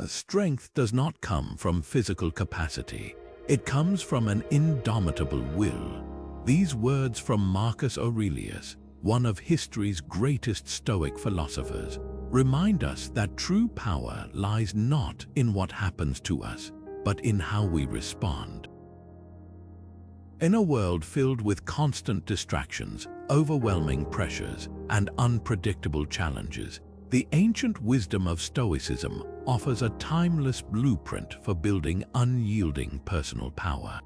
Strength does not come from physical capacity. It comes from an indomitable will. These words from Marcus Aurelius, one of history's greatest Stoic philosophers, remind us that true power lies not in what happens to us, but in how we respond. In a world filled with constant distractions, overwhelming pressures, and unpredictable challenges, the ancient wisdom of Stoicism offers a timeless blueprint for building unyielding personal power.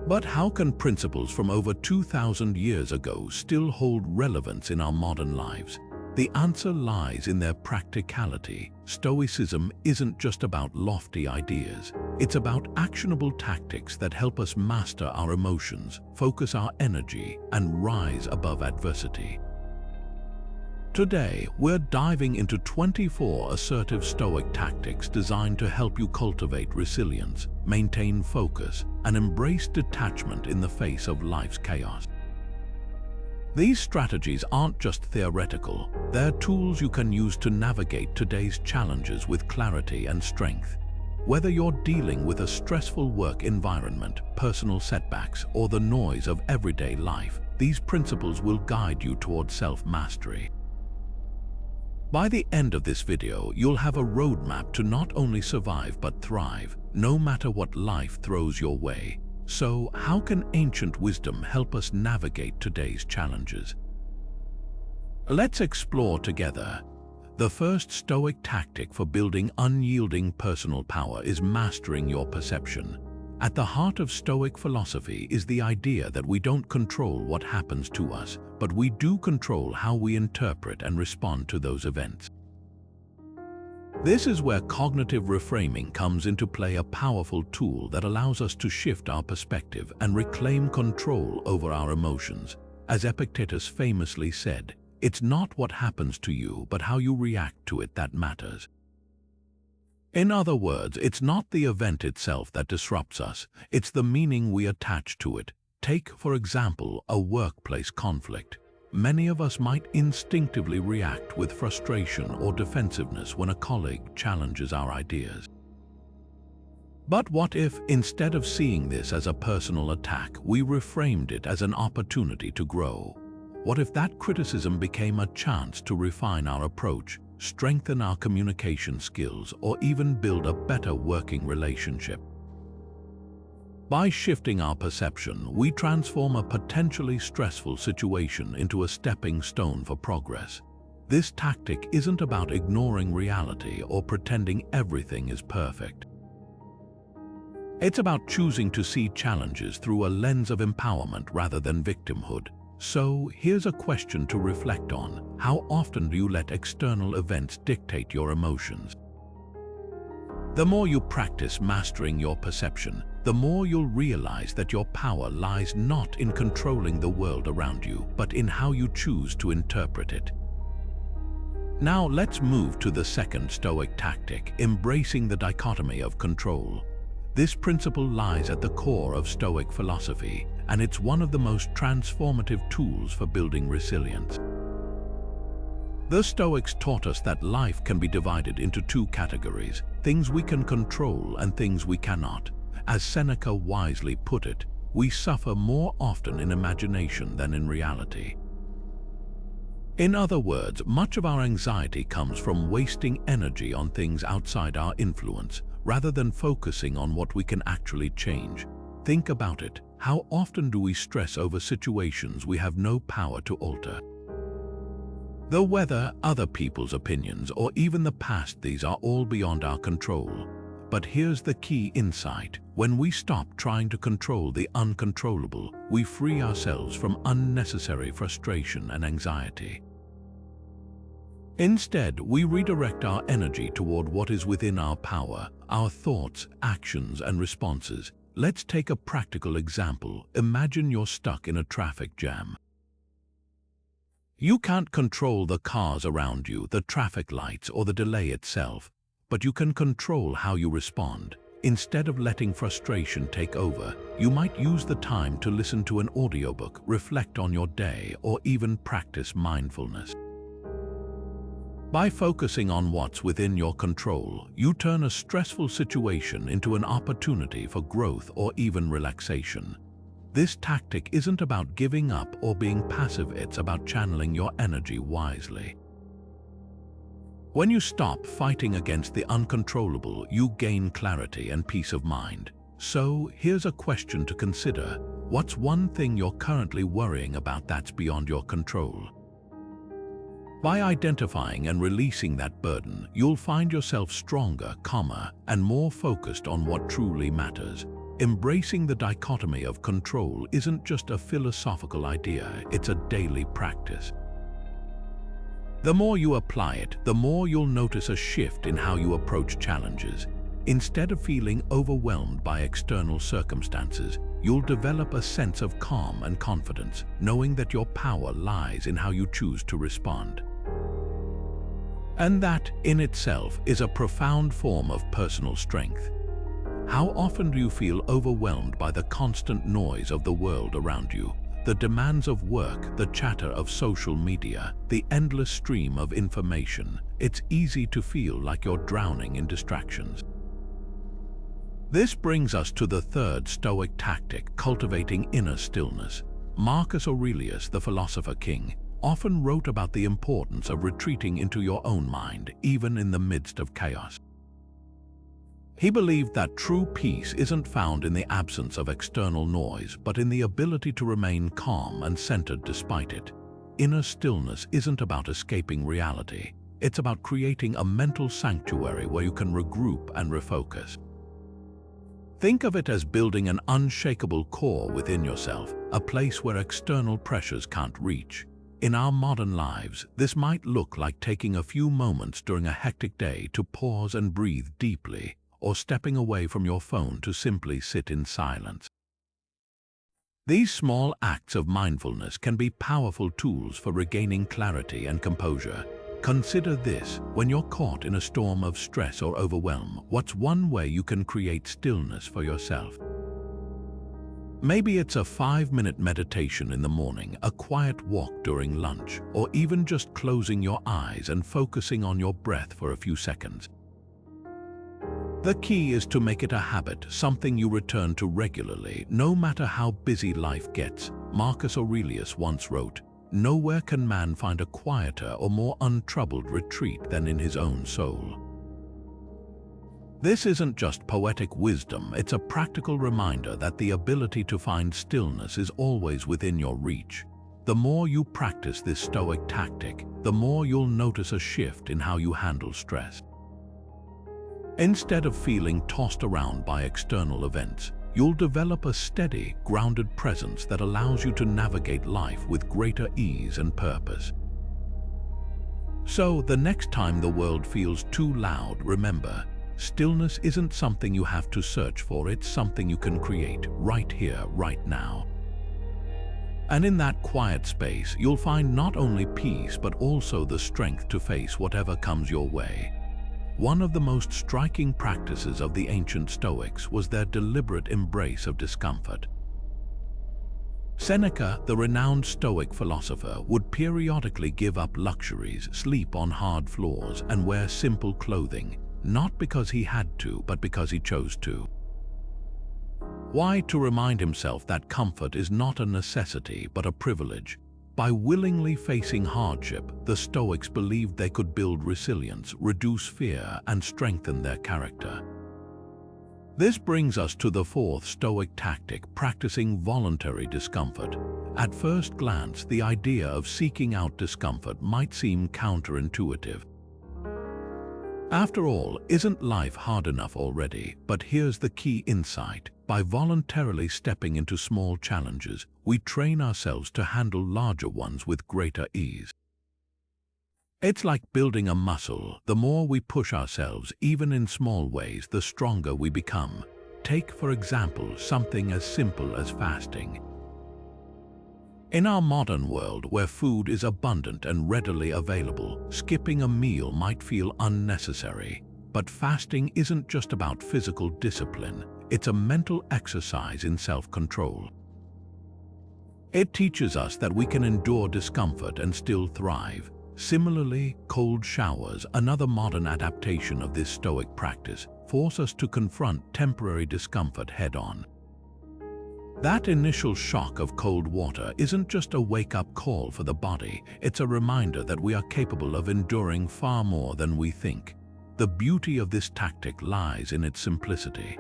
But how can principles from over 2,000 years ago still hold relevance in our modern lives? The answer lies in their practicality. Stoicism isn't just about lofty ideas. It's about actionable tactics that help us master our emotions, focus our energy, and rise above adversity. Today, we're diving into 24 assertive Stoic tactics designed to help you cultivate resilience, maintain focus, and embrace detachment in the face of life's chaos. These strategies aren't just theoretical, they're tools you can use to navigate today's challenges with clarity and strength. Whether you're dealing with a stressful work environment, personal setbacks, or the noise of everyday life, these principles will guide you toward self-mastery. By the end of this video, you'll have a roadmap to not only survive but thrive, no matter what life throws your way. So, how can ancient wisdom help us navigate today's challenges? Let's explore together. The first Stoic tactic for building unyielding personal power is mastering your perception. At the heart of Stoic philosophy is the idea that we don't control what happens to us, but we do control how we interpret and respond to those events. This is where cognitive reframing comes into play, a powerful tool that allows us to shift our perspective and reclaim control over our emotions. As Epictetus famously said, "It's not what happens to you, but how you react to it that matters." In other words, it's not the event itself that disrupts us, it's the meaning we attach to it. Take, for example, a workplace conflict. Many of us might instinctively react with frustration or defensiveness when a colleague challenges our ideas. But what if, instead of seeing this as a personal attack, we reframed it as an opportunity to grow? What if that criticism became a chance to refine our approach, strengthen our communication skills, or even build a better working relationship? By shifting our perception, we transform a potentially stressful situation into a stepping stone for progress. This tactic isn't about ignoring reality or pretending everything is perfect. It's about choosing to see challenges through a lens of empowerment rather than victimhood. So, here's a question to reflect on. How often do you let external events dictate your emotions? The more you practice mastering your perception, the more you'll realize that your power lies not in controlling the world around you, but in how you choose to interpret it. Now let's move to the second Stoic tactic, embracing the dichotomy of control. This principle lies at the core of Stoic philosophy, and it's one of the most transformative tools for building resilience. The Stoics taught us that life can be divided into two categories, things we can control and things we cannot. As Seneca wisely put it, we suffer more often in imagination than in reality. In other words, much of our anxiety comes from wasting energy on things outside our influence, rather than focusing on what we can actually change. Think about it. How often do we stress over situations we have no power to alter? The weather, other people's opinions, or even the past, these are all beyond our control. But here's the key insight. When we stop trying to control the uncontrollable, we free ourselves from unnecessary frustration and anxiety. Instead, we redirect our energy toward what is within our power, our thoughts, actions, and responses. Let's take a practical example. Imagine you're stuck in a traffic jam. You can't control the cars around you, the traffic lights, or the delay itself, but you can control how you respond. Instead of letting frustration take over, you might use the time to listen to an audiobook, reflect on your day, or even practice mindfulness. By focusing on what's within your control, you turn a stressful situation into an opportunity for growth or even relaxation. This tactic isn't about giving up or being passive, it's about channeling your energy wisely. When you stop fighting against the uncontrollable, you gain clarity and peace of mind. So, here's a question to consider. What's one thing you're currently worrying about that's beyond your control? By identifying and releasing that burden, you'll find yourself stronger, calmer, and more focused on what truly matters. Embracing the dichotomy of control isn't just a philosophical idea, it's a daily practice. The more you apply it, the more you'll notice a shift in how you approach challenges. Instead of feeling overwhelmed by external circumstances, you'll develop a sense of calm and confidence, knowing that your power lies in how you choose to respond. And that, in itself, is a profound form of personal strength. How often do you feel overwhelmed by the constant noise of the world around you? The demands of work, the chatter of social media, the endless stream of information. It's easy to feel like you're drowning in distractions. This brings us to the third Stoic tactic, cultivating inner stillness. Marcus Aurelius, the philosopher king, often wrote about the importance of retreating into your own mind, even in the midst of chaos. He believed that true peace isn't found in the absence of external noise, but in the ability to remain calm and centered despite it. Inner stillness isn't about escaping reality. It's about creating a mental sanctuary where you can regroup and refocus. Think of it as building an unshakable core within yourself, a place where external pressures can't reach. In our modern lives, this might look like taking a few moments during a hectic day to pause and breathe deeply, or stepping away from your phone to simply sit in silence. These small acts of mindfulness can be powerful tools for regaining clarity and composure. Consider this: when you're caught in a storm of stress or overwhelm, what's one way you can create stillness for yourself? Maybe it's a 5-minute meditation in the morning, a quiet walk during lunch, or even just closing your eyes and focusing on your breath for a few seconds. The key is to make it a habit, something you return to regularly, no matter how busy life gets. Marcus Aurelius once wrote, "Nowhere can man find a quieter or more untroubled retreat than in his own soul." This isn't just poetic wisdom, it's a practical reminder that the ability to find stillness is always within your reach. The more you practice this Stoic tactic, the more you'll notice a shift in how you handle stress. Instead of feeling tossed around by external events, you'll develop a steady, grounded presence that allows you to navigate life with greater ease and purpose. So, the next time the world feels too loud, remember, stillness isn't something you have to search for, it's something you can create right here, right now. And in that quiet space, you'll find not only peace but also the strength to face whatever comes your way. One of the most striking practices of the ancient Stoics was their deliberate embrace of discomfort. Seneca, the renowned Stoic philosopher, would periodically give up luxuries, sleep on hard floors, and wear simple clothing, not because he had to, but because he chose to. Why? To remind himself that comfort is not a necessity, but a privilege. By willingly facing hardship, the Stoics believed they could build resilience, reduce fear, and strengthen their character. This brings us to the fourth Stoic tactic, practicing voluntary discomfort. At first glance, the idea of seeking out discomfort might seem counterintuitive. After all, isn't life hard enough already? But here's the key insight. By voluntarily stepping into small challenges, we train ourselves to handle larger ones with greater ease. It's like building a muscle. The more we push ourselves, even in small ways, the stronger we become. Take, for example, something as simple as fasting. In our modern world, where food is abundant and readily available, skipping a meal might feel unnecessary. But fasting isn't just about physical discipline, it's a mental exercise in self-control. It teaches us that we can endure discomfort and still thrive. Similarly, cold showers, another modern adaptation of this Stoic practice, force us to confront temporary discomfort head-on. That initial shock of cold water isn't just a wake-up call for the body, it's a reminder that we are capable of enduring far more than we think. The beauty of this tactic lies in its simplicity.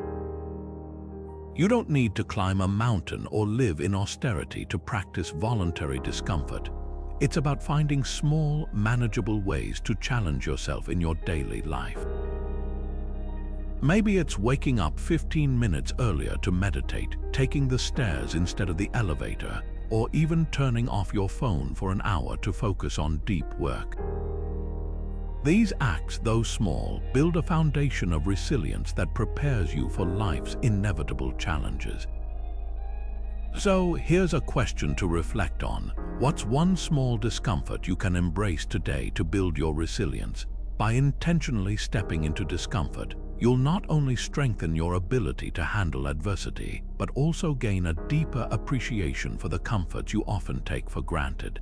You don't need to climb a mountain or live in austerity to practice voluntary discomfort. It's about finding small, manageable ways to challenge yourself in your daily life. Maybe it's waking up 15 minutes earlier to meditate, taking the stairs instead of the elevator, or even turning off your phone for an hour to focus on deep work. These acts, though small, build a foundation of resilience that prepares you for life's inevitable challenges. So, here's a question to reflect on. What's one small discomfort you can embrace today to build your resilience? By intentionally stepping into discomfort, you'll not only strengthen your ability to handle adversity, but also gain a deeper appreciation for the comforts you often take for granted.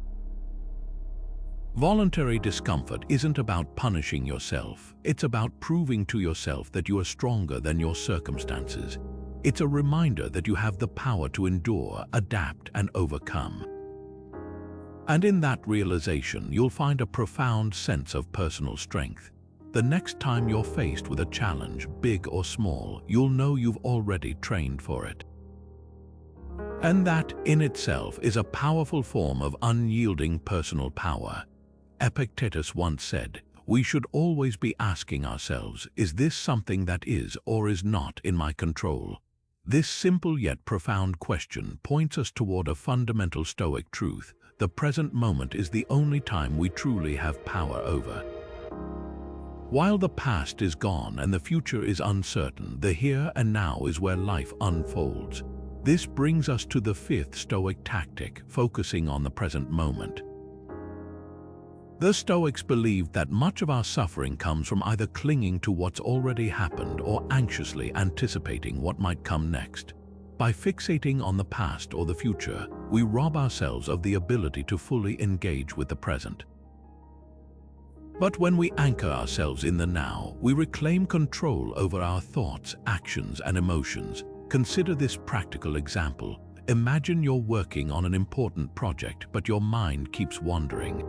Voluntary discomfort isn't about punishing yourself. It's about proving to yourself that you are stronger than your circumstances. It's a reminder that you have the power to endure, adapt, and overcome. And in that realization, you'll find a profound sense of personal strength. The next time you're faced with a challenge, big or small, you'll know you've already trained for it. And that, in itself, is a powerful form of unyielding personal power. Epictetus once said, "We should always be asking ourselves, is this something that is or is not in my control?" This simple yet profound question points us toward a fundamental Stoic truth. The present moment is the only time we truly have power over. While the past is gone and the future is uncertain, the here and now is where life unfolds. This brings us to the fifth Stoic tactic, focusing on the present moment. The Stoics believed that much of our suffering comes from either clinging to what's already happened or anxiously anticipating what might come next. By fixating on the past or the future, we rob ourselves of the ability to fully engage with the present. But when we anchor ourselves in the now, we reclaim control over our thoughts, actions, and emotions. Consider this practical example. Imagine you're working on an important project, but your mind keeps wandering.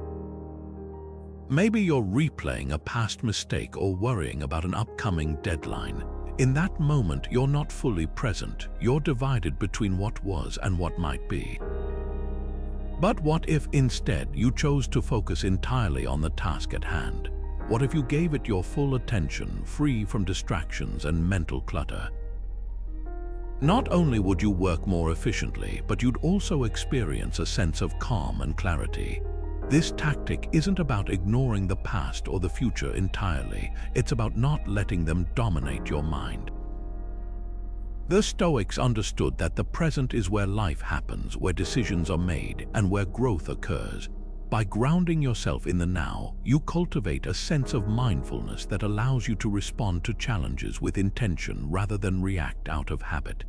Maybe you're replaying a past mistake or worrying about an upcoming deadline. In that moment, you're not fully present. You're divided between what was and what might be. But what if instead you chose to focus entirely on the task at hand? What if you gave it your full attention, free from distractions and mental clutter? Not only would you work more efficiently, but you'd also experience a sense of calm and clarity. This tactic isn't about ignoring the past or the future entirely. It's about not letting them dominate your mind. The Stoics understood that the present is where life happens, where decisions are made, and where growth occurs. By grounding yourself in the now, you cultivate a sense of mindfulness that allows you to respond to challenges with intention rather than react out of habit.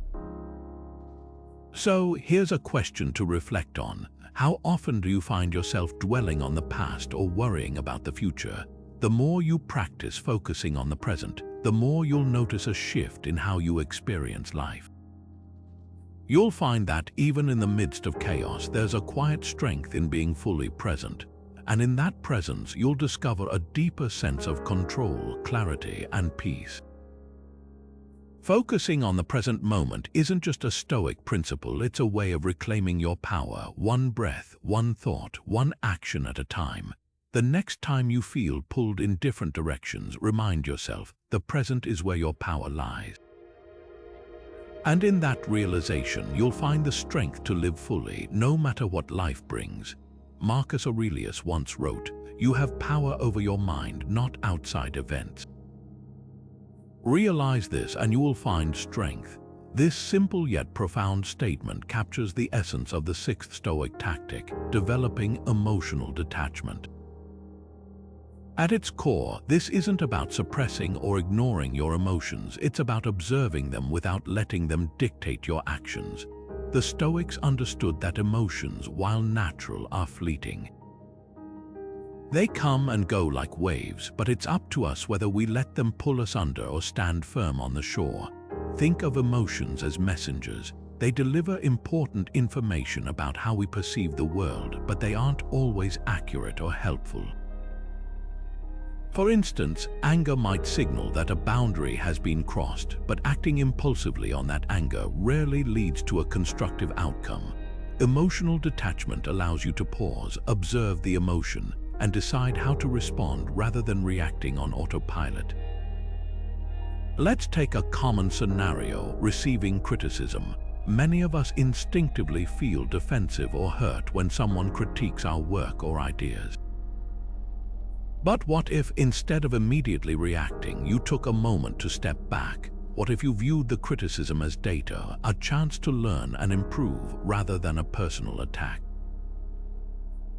So, here's a question to reflect on. How often do you find yourself dwelling on the past or worrying about the future? The more you practice focusing on the present, the more you'll notice a shift in how you experience life. You'll find that even in the midst of chaos, there's a quiet strength in being fully present. And in that presence, you'll discover a deeper sense of control, clarity, and peace. Focusing on the present moment isn't just a Stoic principle, it's a way of reclaiming your power, one breath, one thought, one action at a time. The next time you feel pulled in different directions, remind yourself, the present is where your power lies. And in that realization, you'll find the strength to live fully, no matter what life brings. Marcus Aurelius once wrote, "You have power over your mind, not outside events." Realize this and you will find strength. This simple yet profound statement captures the essence of the sixth Stoic tactic, developing emotional detachment. At its core, this isn't about suppressing or ignoring your emotions, it's about observing them without letting them dictate your actions. The Stoics understood that emotions, while natural, are fleeting. They come and go like waves, but it's up to us whether we let them pull us under or stand firm on the shore. Think of emotions as messengers. They deliver important information about how we perceive the world, but they aren't always accurate or helpful. For instance, anger might signal that a boundary has been crossed, but acting impulsively on that anger rarely leads to a constructive outcome. Emotional detachment allows you to pause, observe the emotion, and decide how to respond rather than reacting on autopilot. Let's take a common scenario: receiving criticism. Many of us instinctively feel defensive or hurt when someone critiques our work or ideas. But what if, instead of immediately reacting, you took a moment to step back? What if you viewed the criticism as data, a chance to learn and improve rather than a personal attack?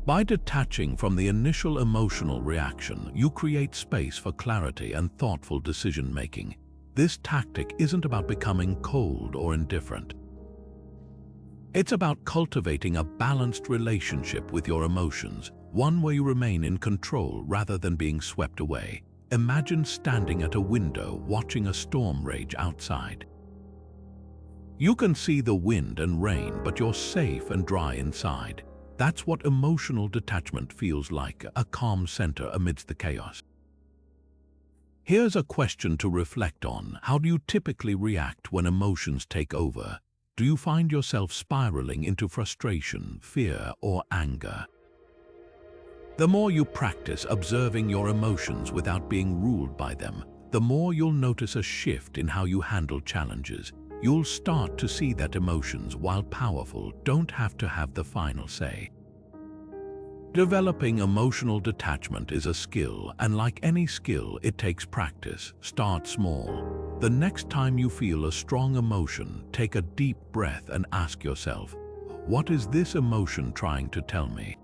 By detaching from the initial emotional reaction, you create space for clarity and thoughtful decision-making. This tactic isn't about becoming cold or indifferent. It's about cultivating a balanced relationship with your emotions, one where you remain in control rather than being swept away. Imagine standing at a window watching a storm rage outside. You can see the wind and rain, but you're safe and dry inside. That's what emotional detachment feels like, a calm center amidst the chaos. Here's a question to reflect on. How do you typically react when emotions take over? Do you find yourself spiraling into frustration, fear, or anger? The more you practice observing your emotions without being ruled by them, the more you'll notice a shift in how you handle challenges. You'll start to see that emotions, while powerful, don't have to have the final say. Developing emotional detachment is a skill, and like any skill, it takes practice. Start small. The next time you feel a strong emotion, take a deep breath and ask yourself, what is this emotion trying to tell me?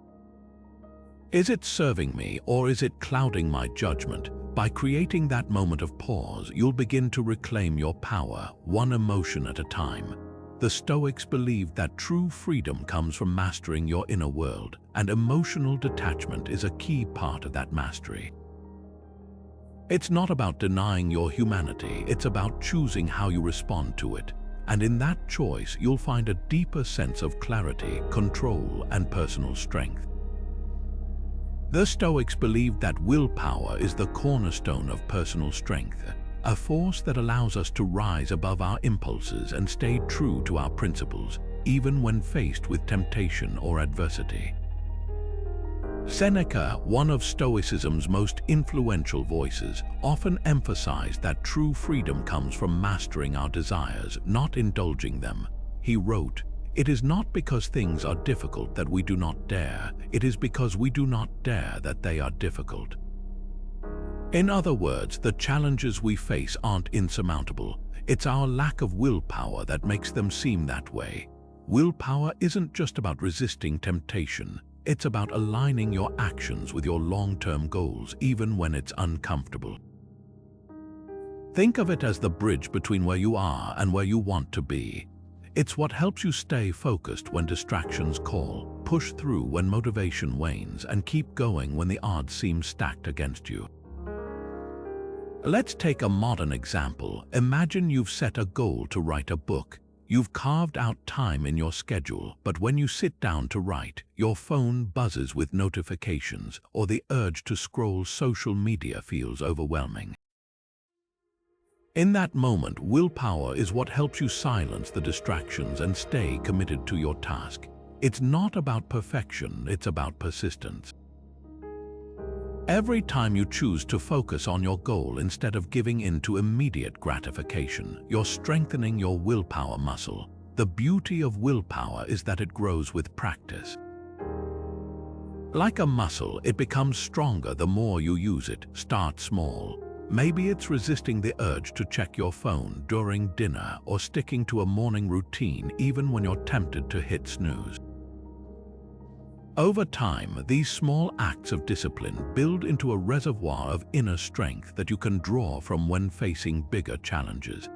Is it serving me, or is it clouding my judgment? By creating that moment of pause, you'll begin to reclaim your power, one emotion at a time. The Stoics believed that true freedom comes from mastering your inner world, and emotional detachment is a key part of that mastery. It's not about denying your humanity, it's about choosing how you respond to it. And in that choice, you'll find a deeper sense of clarity, control, and personal strength. The Stoics believed that willpower is the cornerstone of personal strength, a force that allows us to rise above our impulses and stay true to our principles, even when faced with temptation or adversity. Seneca, one of Stoicism's most influential voices, often emphasized that true freedom comes from mastering our desires, not indulging them. He wrote, "It is not because things are difficult that we do not dare, it is because we do not dare that they are difficult." In other words, the challenges we face aren't insurmountable. It's our lack of willpower that makes them seem that way. Willpower isn't just about resisting temptation, it's about aligning your actions with your long-term goals, even when it's uncomfortable. Think of it as the bridge between where you are and where you want to be. It's what helps you stay focused when distractions call, push through when motivation wanes, and keep going when the odds seem stacked against you. Let's take a modern example. Imagine you've set a goal to write a book. You've carved out time in your schedule, but when you sit down to write, your phone buzzes with notifications, or the urge to scroll social media feels overwhelming. In that moment, willpower is what helps you silence the distractions and stay committed to your task. It's not about perfection, it's about persistence. Every time you choose to focus on your goal instead of giving in to immediate gratification, you're strengthening your willpower muscle. The beauty of willpower is that it grows with practice. Like a muscle, it becomes stronger the more you use it. Start small. Maybe it's resisting the urge to check your phone during dinner or sticking to a morning routine even when you're tempted to hit snooze. Over time, these small acts of discipline build into a reservoir of inner strength that you can draw from when facing bigger challenges.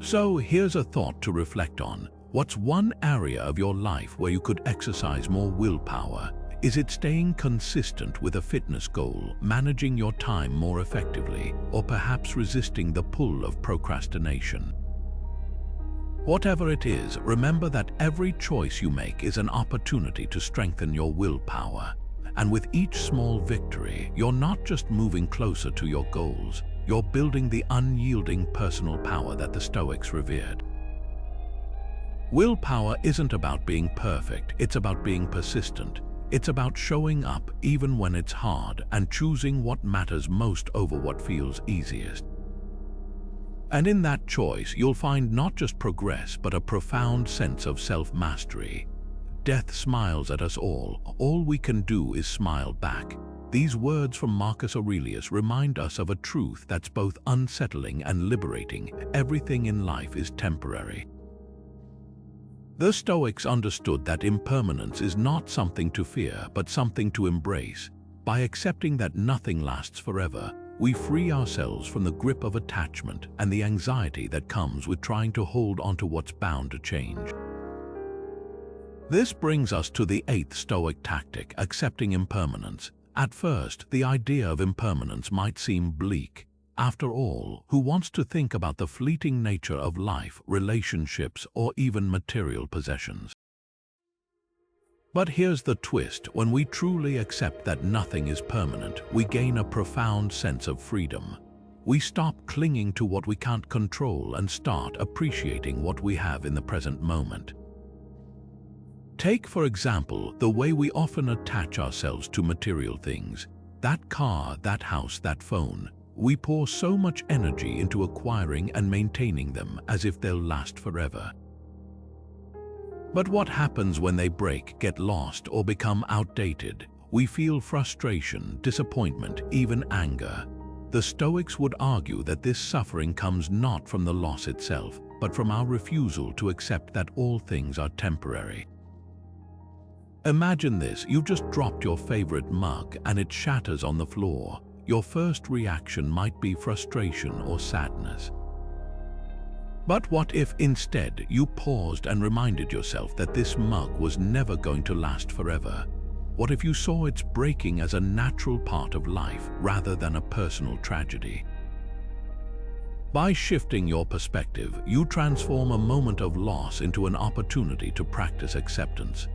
So here's a thought to reflect on. What's one area of your life where you could exercise more willpower? Is it staying consistent with a fitness goal, managing your time more effectively, or perhaps resisting the pull of procrastination? Whatever it is, remember that every choice you make is an opportunity to strengthen your willpower. And with each small victory, you're not just moving closer to your goals, you're building the unyielding personal power that the Stoics revered. Willpower isn't about being perfect, it's about being persistent. It's about showing up even when it's hard and choosing what matters most over what feels easiest. And in that choice, you'll find not just progress, but a profound sense of self-mastery. Death smiles at us all we can do is smile back. These words from Marcus Aurelius remind us of a truth that's both unsettling and liberating. Everything in life is temporary. The Stoics understood that impermanence is not something to fear, but something to embrace. By accepting that nothing lasts forever, we free ourselves from the grip of attachment and the anxiety that comes with trying to hold onto what's bound to change. This brings us to the eighth Stoic tactic, accepting impermanence. At first, the idea of impermanence might seem bleak. After all, who wants to think about the fleeting nature of life, relationships, or even material possessions? But here's the twist: when we truly accept that nothing is permanent, we gain a profound sense of freedom. We stop clinging to what we can't control and start appreciating what we have in the present moment. Take, for example, the way we often attach ourselves to material things. That car, that house, that phone. We pour so much energy into acquiring and maintaining them as if they'll last forever. But what happens when they break, get lost, or become outdated? We feel frustration, disappointment, even anger. The Stoics would argue that this suffering comes not from the loss itself, but from our refusal to accept that all things are temporary. Imagine this: you've just dropped your favorite mug and it shatters on the floor. Your first reaction might be frustration or sadness. But what if instead you paused and reminded yourself that this mug was never going to last forever? What if you saw its breaking as a natural part of life rather than a personal tragedy? By shifting your perspective, you transform a moment of loss into an opportunity to practice acceptance.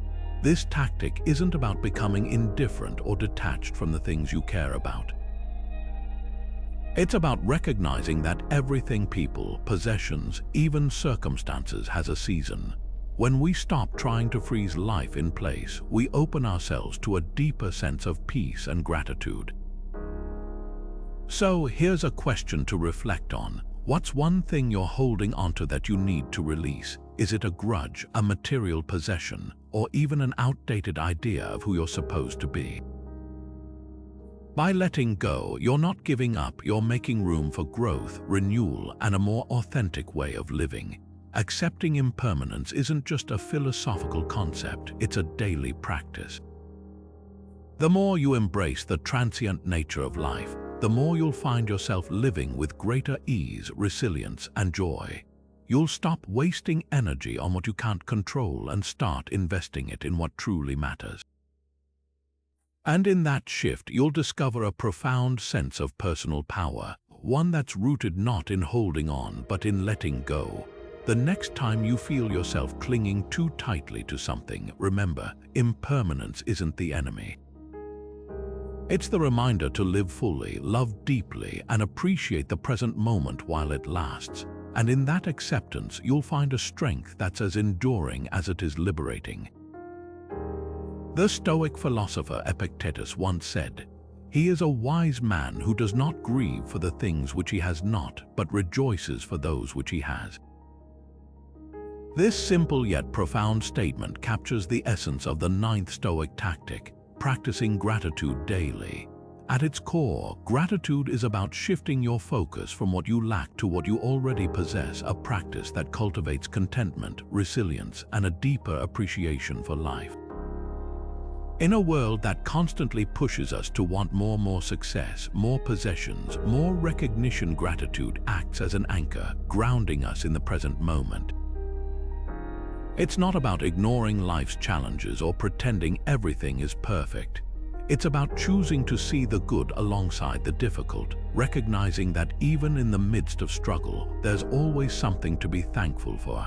This tactic isn't about becoming indifferent or detached from the things you care about. It's about recognizing that everything, people, possessions, even circumstances, has a season. When we stop trying to freeze life in place, we open ourselves to a deeper sense of peace and gratitude. So here's a question to reflect on. What's one thing you're holding onto that you need to release? Is it a grudge, a material possession, or even an outdated idea of who you're supposed to be? By letting go, you're not giving up, you're making room for growth, renewal, and a more authentic way of living. Accepting impermanence isn't just a philosophical concept, it's a daily practice. The more you embrace the transient nature of life, the more you'll find yourself living with greater ease, resilience, and joy. You'll stop wasting energy on what you can't control and start investing it in what truly matters. And in that shift, you'll discover a profound sense of personal power, one that's rooted not in holding on, but in letting go. The next time you feel yourself clinging too tightly to something, remember, impermanence isn't the enemy. It's the reminder to live fully, love deeply, and appreciate the present moment while it lasts. And in that acceptance, you'll find a strength that's as enduring as it is liberating. The Stoic philosopher Epictetus once said, "He is a wise man who does not grieve for the things which he has not, but rejoices for those which he has." This simple yet profound statement captures the essence of the ninth Stoic tactic, practicing gratitude daily. At its core, gratitude is about shifting your focus from what you lack to what you already possess, a practice that cultivates contentment, resilience, and a deeper appreciation for life. In a world that constantly pushes us to want more success, more possessions, more recognition, gratitude acts as an anchor, grounding us in the present moment. It's not about ignoring life's challenges or pretending everything is perfect. It's about choosing to see the good alongside the difficult, recognizing that even in the midst of struggle, there's always something to be thankful for.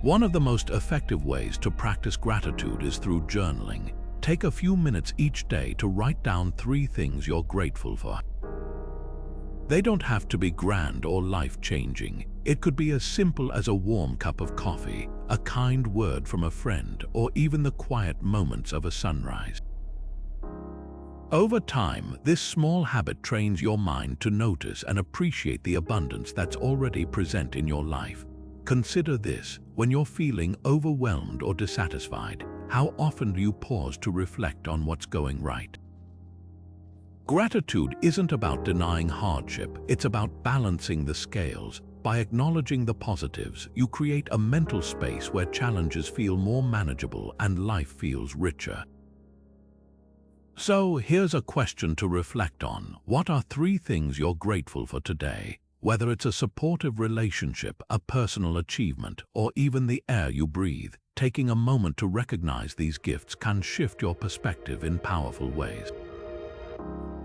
One of the most effective ways to practice gratitude is through journaling. Take a few minutes each day to write down 3 things you're grateful for. They don't have to be grand or life-changing. It could be as simple as a warm cup of coffee, a kind word from a friend, or even the quiet moments of a sunrise. Over time, this small habit trains your mind to notice and appreciate the abundance that's already present in your life. Consider this: when you're feeling overwhelmed or dissatisfied, how often do you pause to reflect on what's going right? Gratitude isn't about denying hardship, it's about balancing the scales. By acknowledging the positives, you create a mental space where challenges feel more manageable and life feels richer. So, here's a question to reflect on. What are 3 things you're grateful for today? Whether it's a supportive relationship, a personal achievement, or even the air you breathe, taking a moment to recognize these gifts can shift your perspective in powerful ways.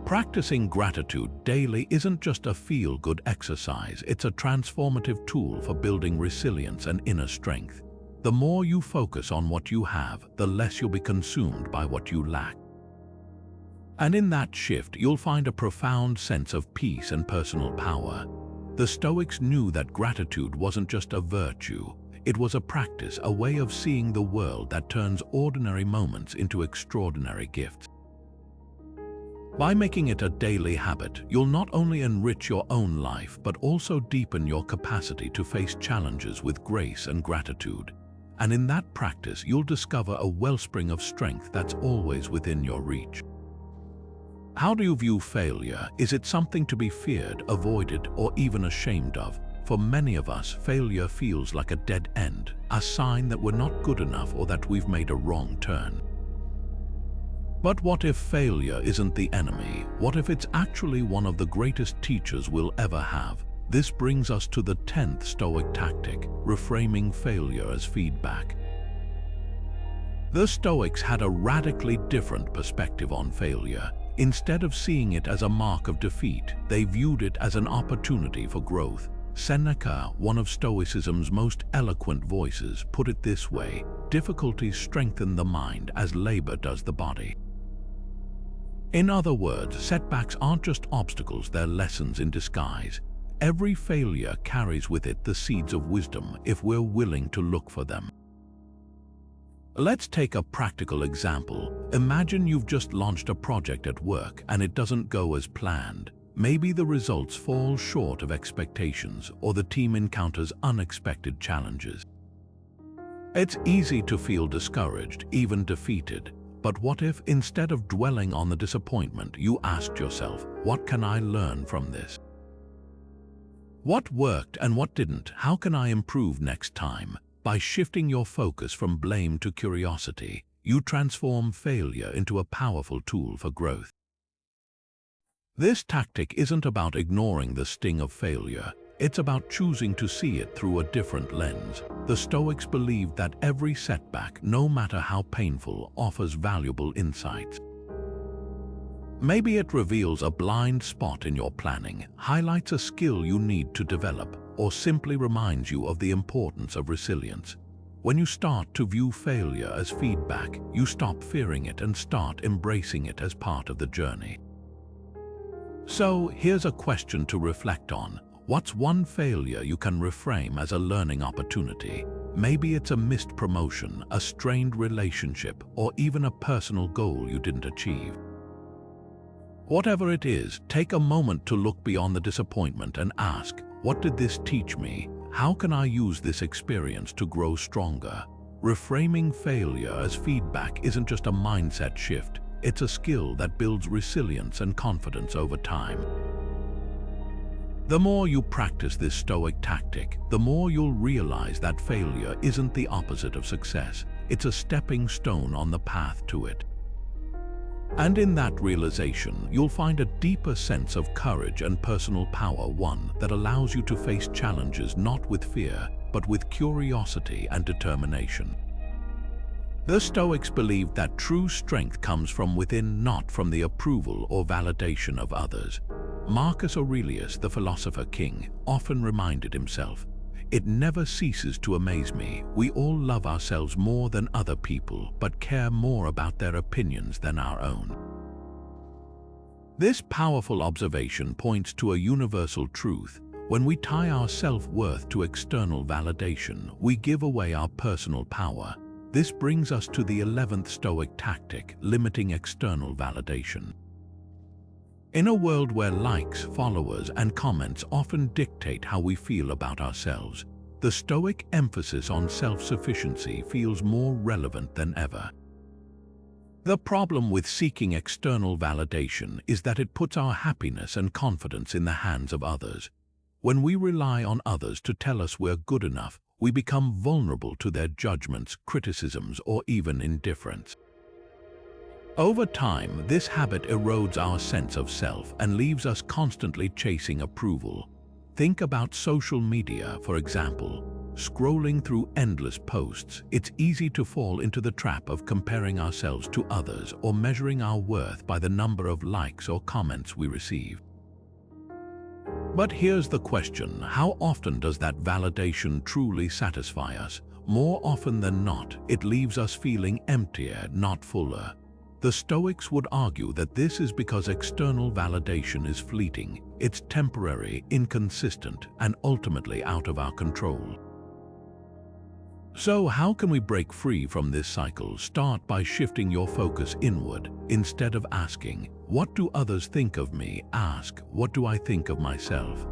Practicing gratitude daily isn't just a feel-good exercise, it's a transformative tool for building resilience and inner strength. The more you focus on what you have, the less you'll be consumed by what you lack. And in that shift, you'll find a profound sense of peace and personal power. The Stoics knew that gratitude wasn't just a virtue, it was a practice, a way of seeing the world that turns ordinary moments into extraordinary gifts. By making it a daily habit, you'll not only enrich your own life, but also deepen your capacity to face challenges with grace and gratitude. And in that practice, you'll discover a wellspring of strength that's always within your reach. How do you view failure? Is it something to be feared, avoided, or even ashamed of? For many of us, failure feels like a dead end, a sign that we're not good enough or that we've made a wrong turn. But what if failure isn't the enemy? What if it's actually one of the greatest teachers we'll ever have? This brings us to the 10th Stoic tactic, reframing failure as feedback. The Stoics had a radically different perspective on failure. Instead of seeing it as a mark of defeat, they viewed it as an opportunity for growth. Seneca, one of Stoicism's most eloquent voices, put it this way: difficulties strengthen the mind as labor does the body. In other words, setbacks aren't just obstacles, they're lessons in disguise. Every failure carries with it the seeds of wisdom if we're willing to look for them. Let's take a practical example. Imagine you've just launched a project at work and it doesn't go as planned. Maybe the results fall short of expectations or the team encounters unexpected challenges. It's easy to feel discouraged, even defeated. But what if, instead of dwelling on the disappointment, you asked yourself, what can I learn from this? What worked and what didn't? How can I improve next time? By shifting your focus from blame to curiosity, you transform failure into a powerful tool for growth. This tactic isn't about ignoring the sting of failure. It's about choosing to see it through a different lens. The Stoics believed that every setback, no matter how painful, offers valuable insights. Maybe it reveals a blind spot in your planning, highlights a skill you need to develop, or simply reminds you of the importance of resilience. When you start to view failure as feedback, you stop fearing it and start embracing it as part of the journey. So, here's a question to reflect on. What's one failure you can reframe as a learning opportunity? Maybe it's a missed promotion, a strained relationship, or even a personal goal you didn't achieve. Whatever it is, take a moment to look beyond the disappointment and ask, what did this teach me? How can I use this experience to grow stronger? Reframing failure as feedback isn't just a mindset shift, it's a skill that builds resilience and confidence over time. The more you practice this Stoic tactic, the more you'll realize that failure isn't the opposite of success. It's a stepping stone on the path to it. And in that realization, you'll find a deeper sense of courage and personal power, one that allows you to face challenges not with fear, but with curiosity and determination. The Stoics believed that true strength comes from within, not from the approval or validation of others. Marcus Aurelius, the philosopher king, often reminded himself, "It never ceases to amaze me. We all love ourselves more than other people, but care more about their opinions than our own." This powerful observation points to a universal truth. When we tie our self-worth to external validation, we give away our personal power. This brings us to the 11th Stoic tactic, limiting external validation. In a world where likes, followers, and comments often dictate how we feel about ourselves, the Stoic emphasis on self-sufficiency feels more relevant than ever. The problem with seeking external validation is that it puts our happiness and confidence in the hands of others. When we rely on others to tell us we're good enough, we become vulnerable to their judgments, criticisms, or even indifference. Over time, this habit erodes our sense of self and leaves us constantly chasing approval. Think about social media, for example. Scrolling through endless posts, it's easy to fall into the trap of comparing ourselves to others or measuring our worth by the number of likes or comments we receive. But here's the question: how often does that validation truly satisfy us? More often than not, it leaves us feeling emptier, not fuller. The Stoics would argue that this is because external validation is fleeting, it's temporary, inconsistent, and ultimately out of our control. So how can we break free from this cycle? Start by shifting your focus inward. Instead of asking, "What do others think of me?" ask, "What do I think of myself?"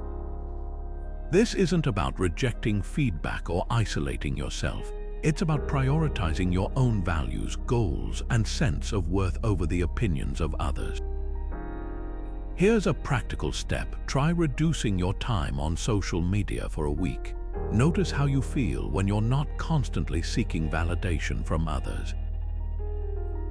This isn't about rejecting feedback or isolating yourself. It's about prioritizing your own values, goals, and sense of worth over the opinions of others. Here's a practical step. Try reducing your time on social media for a week. Notice how you feel when you're not constantly seeking validation from others.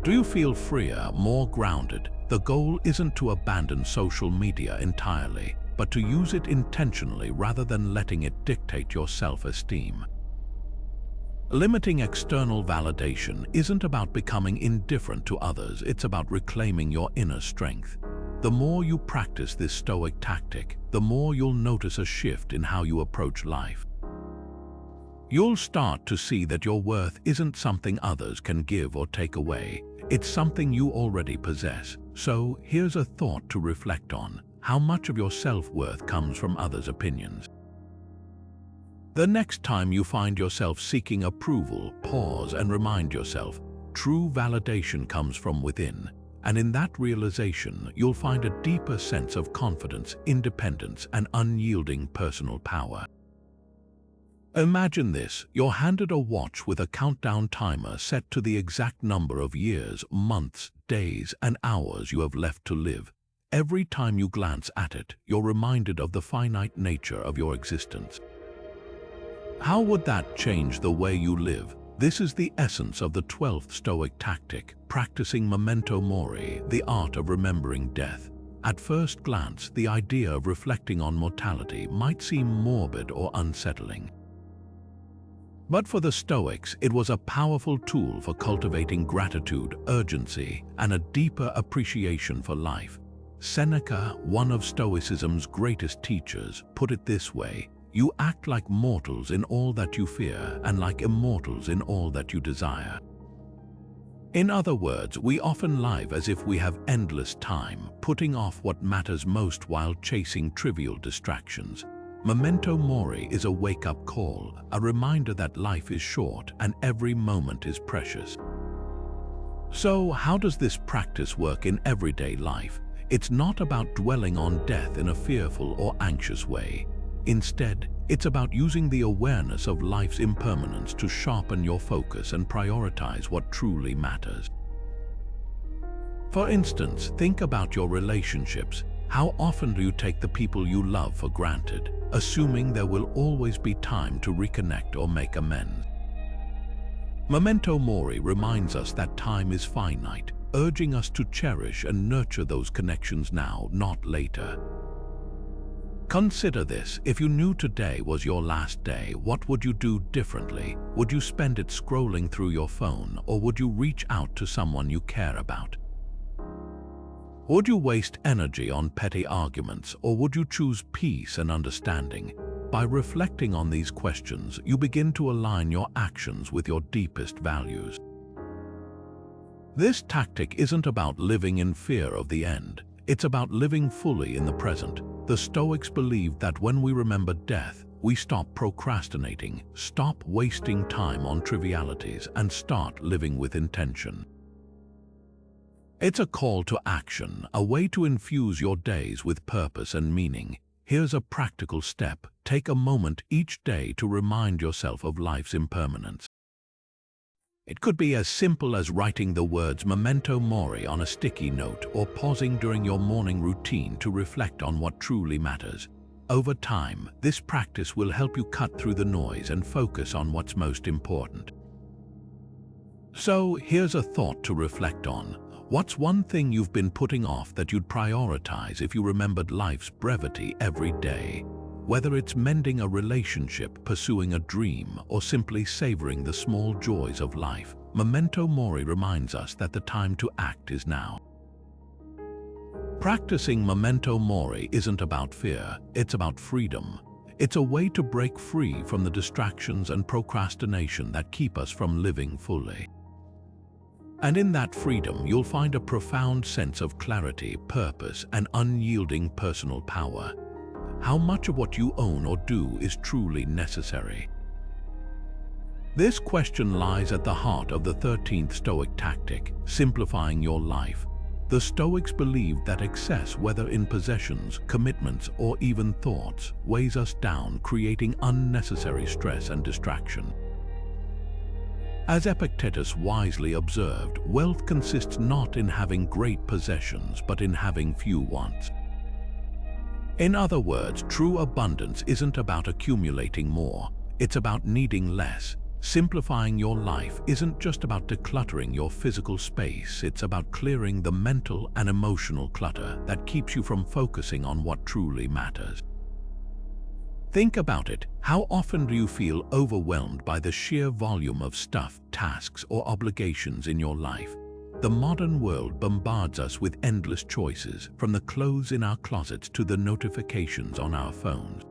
Do you feel freer, more grounded? The goal isn't to abandon social media entirely, but to use it intentionally rather than letting it dictate your self-esteem. Limiting external validation isn't about becoming indifferent to others, it's about reclaiming your inner strength. The more you practice this Stoic tactic, the more you'll notice a shift in how you approach life. You'll start to see that your worth isn't something others can give or take away. It's something you already possess. So here's a thought to reflect on. How much of your self-worth comes from others' opinions? The next time you find yourself seeking approval, pause and remind yourself, true validation comes from within. And in that realization, you'll find a deeper sense of confidence, independence, and unyielding personal power. Imagine this: you're handed a watch with a countdown timer set to the exact number of years, months, days, and hours you have left to live. Every time you glance at it, you're reminded of the finite nature of your existence. How would that change the way you live? This is the essence of the 12th Stoic tactic, practicing Memento Mori, the art of remembering death. At first glance, the idea of reflecting on mortality might seem morbid or unsettling. But for the Stoics, it was a powerful tool for cultivating gratitude, urgency, and a deeper appreciation for life. Seneca, one of Stoicism's greatest teachers, put it this way: "You act like mortals in all that you fear, and like immortals in all that you desire." In other words, we often live as if we have endless time, putting off what matters most while chasing trivial distractions. Memento Mori is a wake-up call, a reminder that life is short and every moment is precious. So, how does this practice work in everyday life? It's not about dwelling on death in a fearful or anxious way. Instead, it's about using the awareness of life's impermanence to sharpen your focus and prioritize what truly matters. For instance, think about your relationships. How often do you take the people you love for granted, assuming there will always be time to reconnect or make amends? Memento Mori reminds us that time is finite. urging us to cherish and nurture those connections now, not later. Consider this: if you knew today was your last day, what would you do differently? Would you spend it scrolling through your phone, or would you reach out to someone you care about? Would you waste energy on petty arguments, or would you choose peace and understanding? By reflecting on these questions, you begin to align your actions with your deepest values. This tactic isn't about living in fear of the end. It's about living fully in the present. The Stoics believed that when we remember death, we stop procrastinating, stop wasting time on trivialities, and start living with intention. It's a call to action, a way to infuse your days with purpose and meaning. Here's a practical step: take a moment each day to remind yourself of life's impermanence. It could be as simple as writing the words Memento Mori on a sticky note, or pausing during your morning routine to reflect on what truly matters. Over time, this practice will help you cut through the noise and focus on what's most important. So, here's a thought to reflect on. What's one thing you've been putting off that you'd prioritize if you remembered life's brevity every day? Whether it's mending a relationship, pursuing a dream, or simply savoring the small joys of life, Memento Mori reminds us that the time to act is now. Practicing Memento Mori isn't about fear, it's about freedom. It's a way to break free from the distractions and procrastination that keep us from living fully. And in that freedom, you'll find a profound sense of clarity, purpose, and unyielding personal power. How much of what you own or do is truly necessary? This question lies at the heart of the 13th Stoic tactic, simplifying your life. The Stoics believed that excess, whether in possessions, commitments, or even thoughts, weighs us down, creating unnecessary stress and distraction. As Epictetus wisely observed, wealth consists not in having great possessions, but in having few wants. In other words, true abundance isn't about accumulating more, it's about needing less. Simplifying your life isn't just about decluttering your physical space, it's about clearing the mental and emotional clutter that keeps you from focusing on what truly matters. Think about it. How often do you feel overwhelmed by the sheer volume of stuff, tasks, or obligations in your life? The modern world bombards us with endless choices, from the clothes in our closets to the notifications on our phones.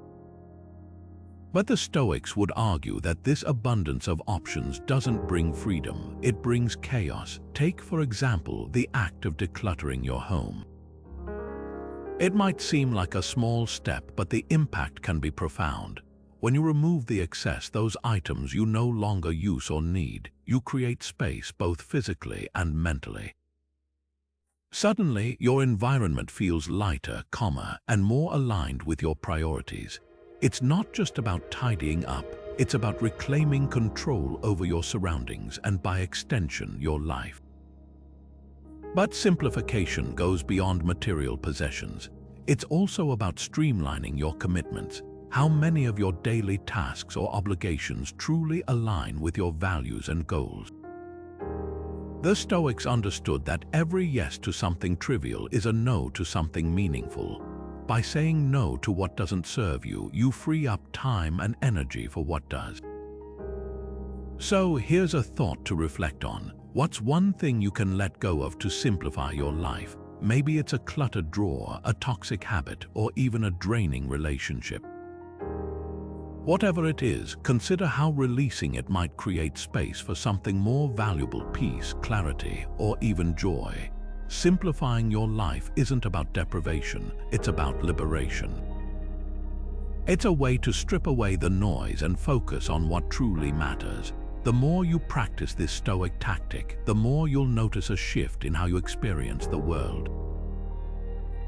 But the Stoics would argue that this abundance of options doesn't bring freedom, it brings chaos. Take, for example, the act of decluttering your home. It might seem like a small step, but the impact can be profound. When you remove the excess, those items you no longer use or need, you create space both physically and mentally. Suddenly, your environment feels lighter, calmer, and more aligned with your priorities. It's not just about tidying up, it's about reclaiming control over your surroundings and, by extension, your life. But simplification goes beyond material possessions. It's also about streamlining your commitments. How many of your daily tasks or obligations truly align with your values and goals? The Stoics understood that every yes to something trivial is a no to something meaningful. By saying no to what doesn't serve you, you free up time and energy for what does. So here's a thought to reflect on. What's one thing you can let go of to simplify your life? Maybe it's a cluttered drawer, a toxic habit, or even a draining relationship. Whatever it is, consider how releasing it might create space for something more valuable: peace, clarity, or even joy. Simplifying your life isn't about deprivation, it's about liberation. It's a way to strip away the noise and focus on what truly matters. The more you practice this Stoic tactic, the more you'll notice a shift in how you experience the world.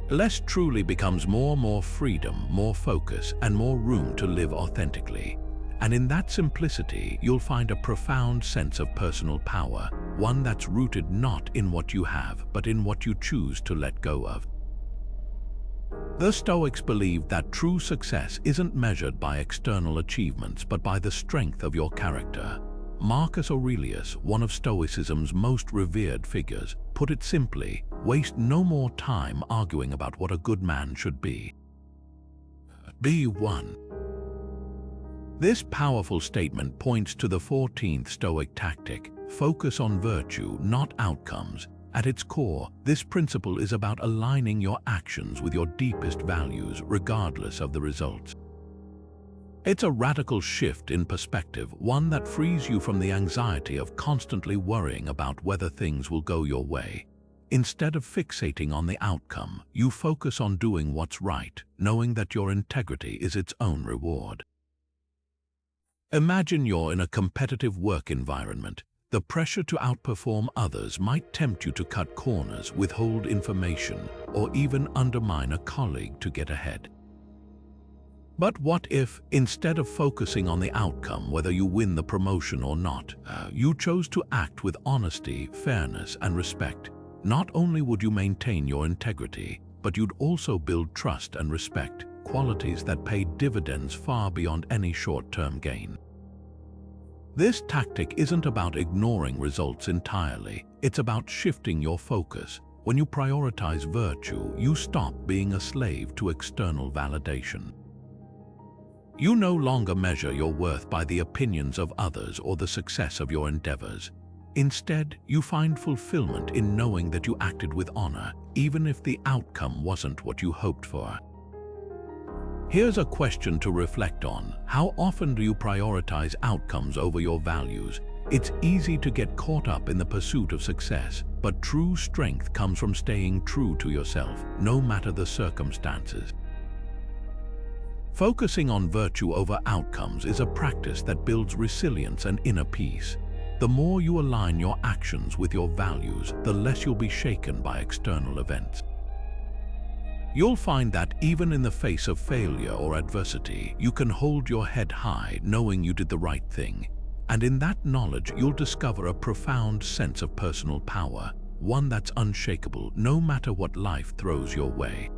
Less truly becomes more freedom, more focus, and more room to live authentically. And in that simplicity, you'll find a profound sense of personal power, one that's rooted not in what you have, but in what you choose to let go of. The Stoics believed that true success isn't measured by external achievements, but by the strength of your character. Marcus Aurelius, one of Stoicism's most revered figures, put it simply, waste no more time arguing about what a good man should be. B1. This powerful statement points to the 14th Stoic tactic: focus on virtue, not outcomes. At its core, this principle is about aligning your actions with your deepest values, regardless of the results. It's a radical shift in perspective, one that frees you from the anxiety of constantly worrying about whether things will go your way. Instead of fixating on the outcome, you focus on doing what's right, knowing that your integrity is its own reward. Imagine you're in a competitive work environment. The pressure to outperform others might tempt you to cut corners, withhold information, or even undermine a colleague to get ahead. But what if, instead of focusing on the outcome, whether you win the promotion or not, you chose to act with honesty, fairness, and respect? Not only would you maintain your integrity, but you'd also build trust and respect, qualities that pay dividends far beyond any short-term gain. This tactic isn't about ignoring results entirely. It's about shifting your focus. When you prioritize virtue, you stop being a slave to external validation. You no longer measure your worth by the opinions of others or the success of your endeavors. Instead, you find fulfillment in knowing that you acted with honor, even if the outcome wasn't what you hoped for. Here's a question to reflect on. How often do you prioritize outcomes over your values? It's easy to get caught up in the pursuit of success, but true strength comes from staying true to yourself, no matter the circumstances. Focusing on virtue over outcomes is a practice that builds resilience and inner peace. The more you align your actions with your values, the less you'll be shaken by external events. You'll find that even in the face of failure or adversity, you can hold your head high knowing you did the right thing. And in that knowledge, you'll discover a profound sense of personal power, one that's unshakable no matter what life throws your way.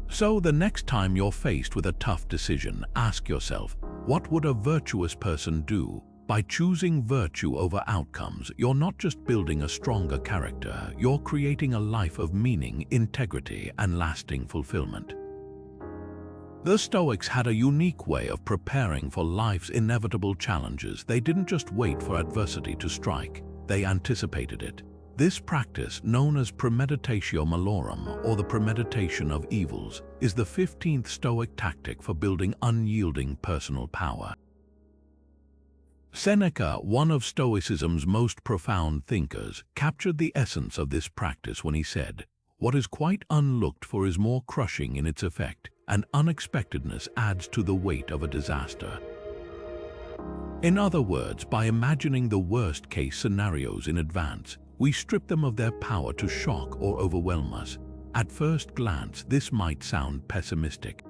So the next time you're faced with a tough decision, ask yourself, what would a virtuous person do? By choosing virtue over outcomes, you're not just building a stronger character, you're creating a life of meaning, integrity, and lasting fulfillment. The Stoics had a unique way of preparing for life's inevitable challenges. They didn't just wait for adversity to strike, they anticipated it. This practice, known as Premeditatio Malorum, or the premeditation of evils, is the 15th Stoic tactic for building unyielding personal power. Seneca, one of Stoicism's most profound thinkers, captured the essence of this practice when he said, "What is quite unlooked for is more crushing in its effect, and unexpectedness adds to the weight of a disaster." In other words, by imagining the worst-case scenarios in advance, we strip them of their power to shock or overwhelm us. At first glance, this might sound pessimistic.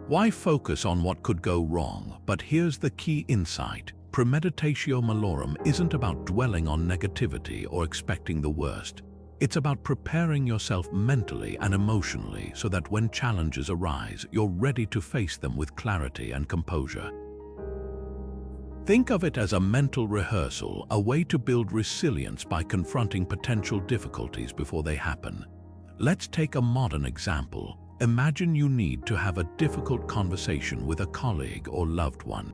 Why focus on what could go wrong? But here's the key insight. Premeditatio Malorum isn't about dwelling on negativity or expecting the worst. It's about preparing yourself mentally and emotionally so that when challenges arise, you're ready to face them with clarity and composure. Think of it as a mental rehearsal, a way to build resilience by confronting potential difficulties before they happen. Let's take a modern example. Imagine you need to have a difficult conversation with a colleague or loved one.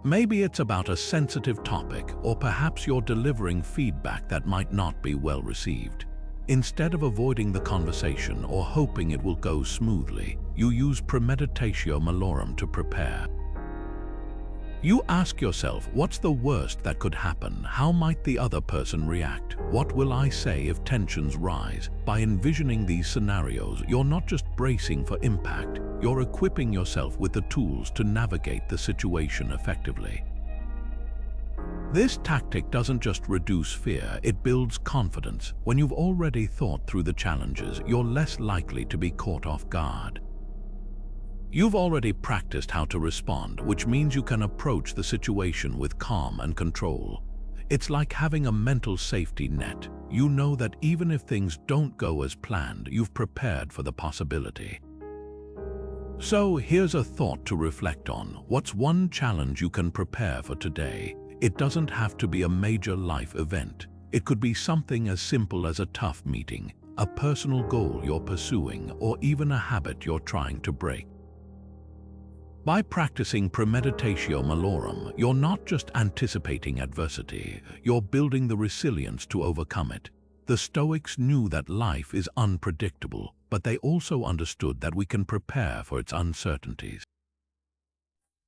Maybe it's about a sensitive topic, or perhaps you're delivering feedback that might not be well received. Instead of avoiding the conversation or hoping it will go smoothly, you use Premeditatio Malorum to prepare. You ask yourself, what's the worst that could happen? How might the other person react? What will I say if tensions rise? By envisioning these scenarios, you're not just bracing for impact, you're equipping yourself with the tools to navigate the situation effectively. This tactic doesn't just reduce fear, it builds confidence. When you've already thought through the challenges, you're less likely to be caught off guard. You've already practiced how to respond, which means you can approach the situation with calm and control. It's like having a mental safety net. You know that even if things don't go as planned, you've prepared for the possibility. So here's a thought to reflect on. What's one challenge you can prepare for today? It doesn't have to be a major life event. It could be something as simple as a tough meeting, a personal goal you're pursuing, or even a habit you're trying to break. By practicing Premeditatio Malorum, you're not just anticipating adversity, you're building the resilience to overcome it. The Stoics knew that life is unpredictable, but they also understood that we can prepare for its uncertainties.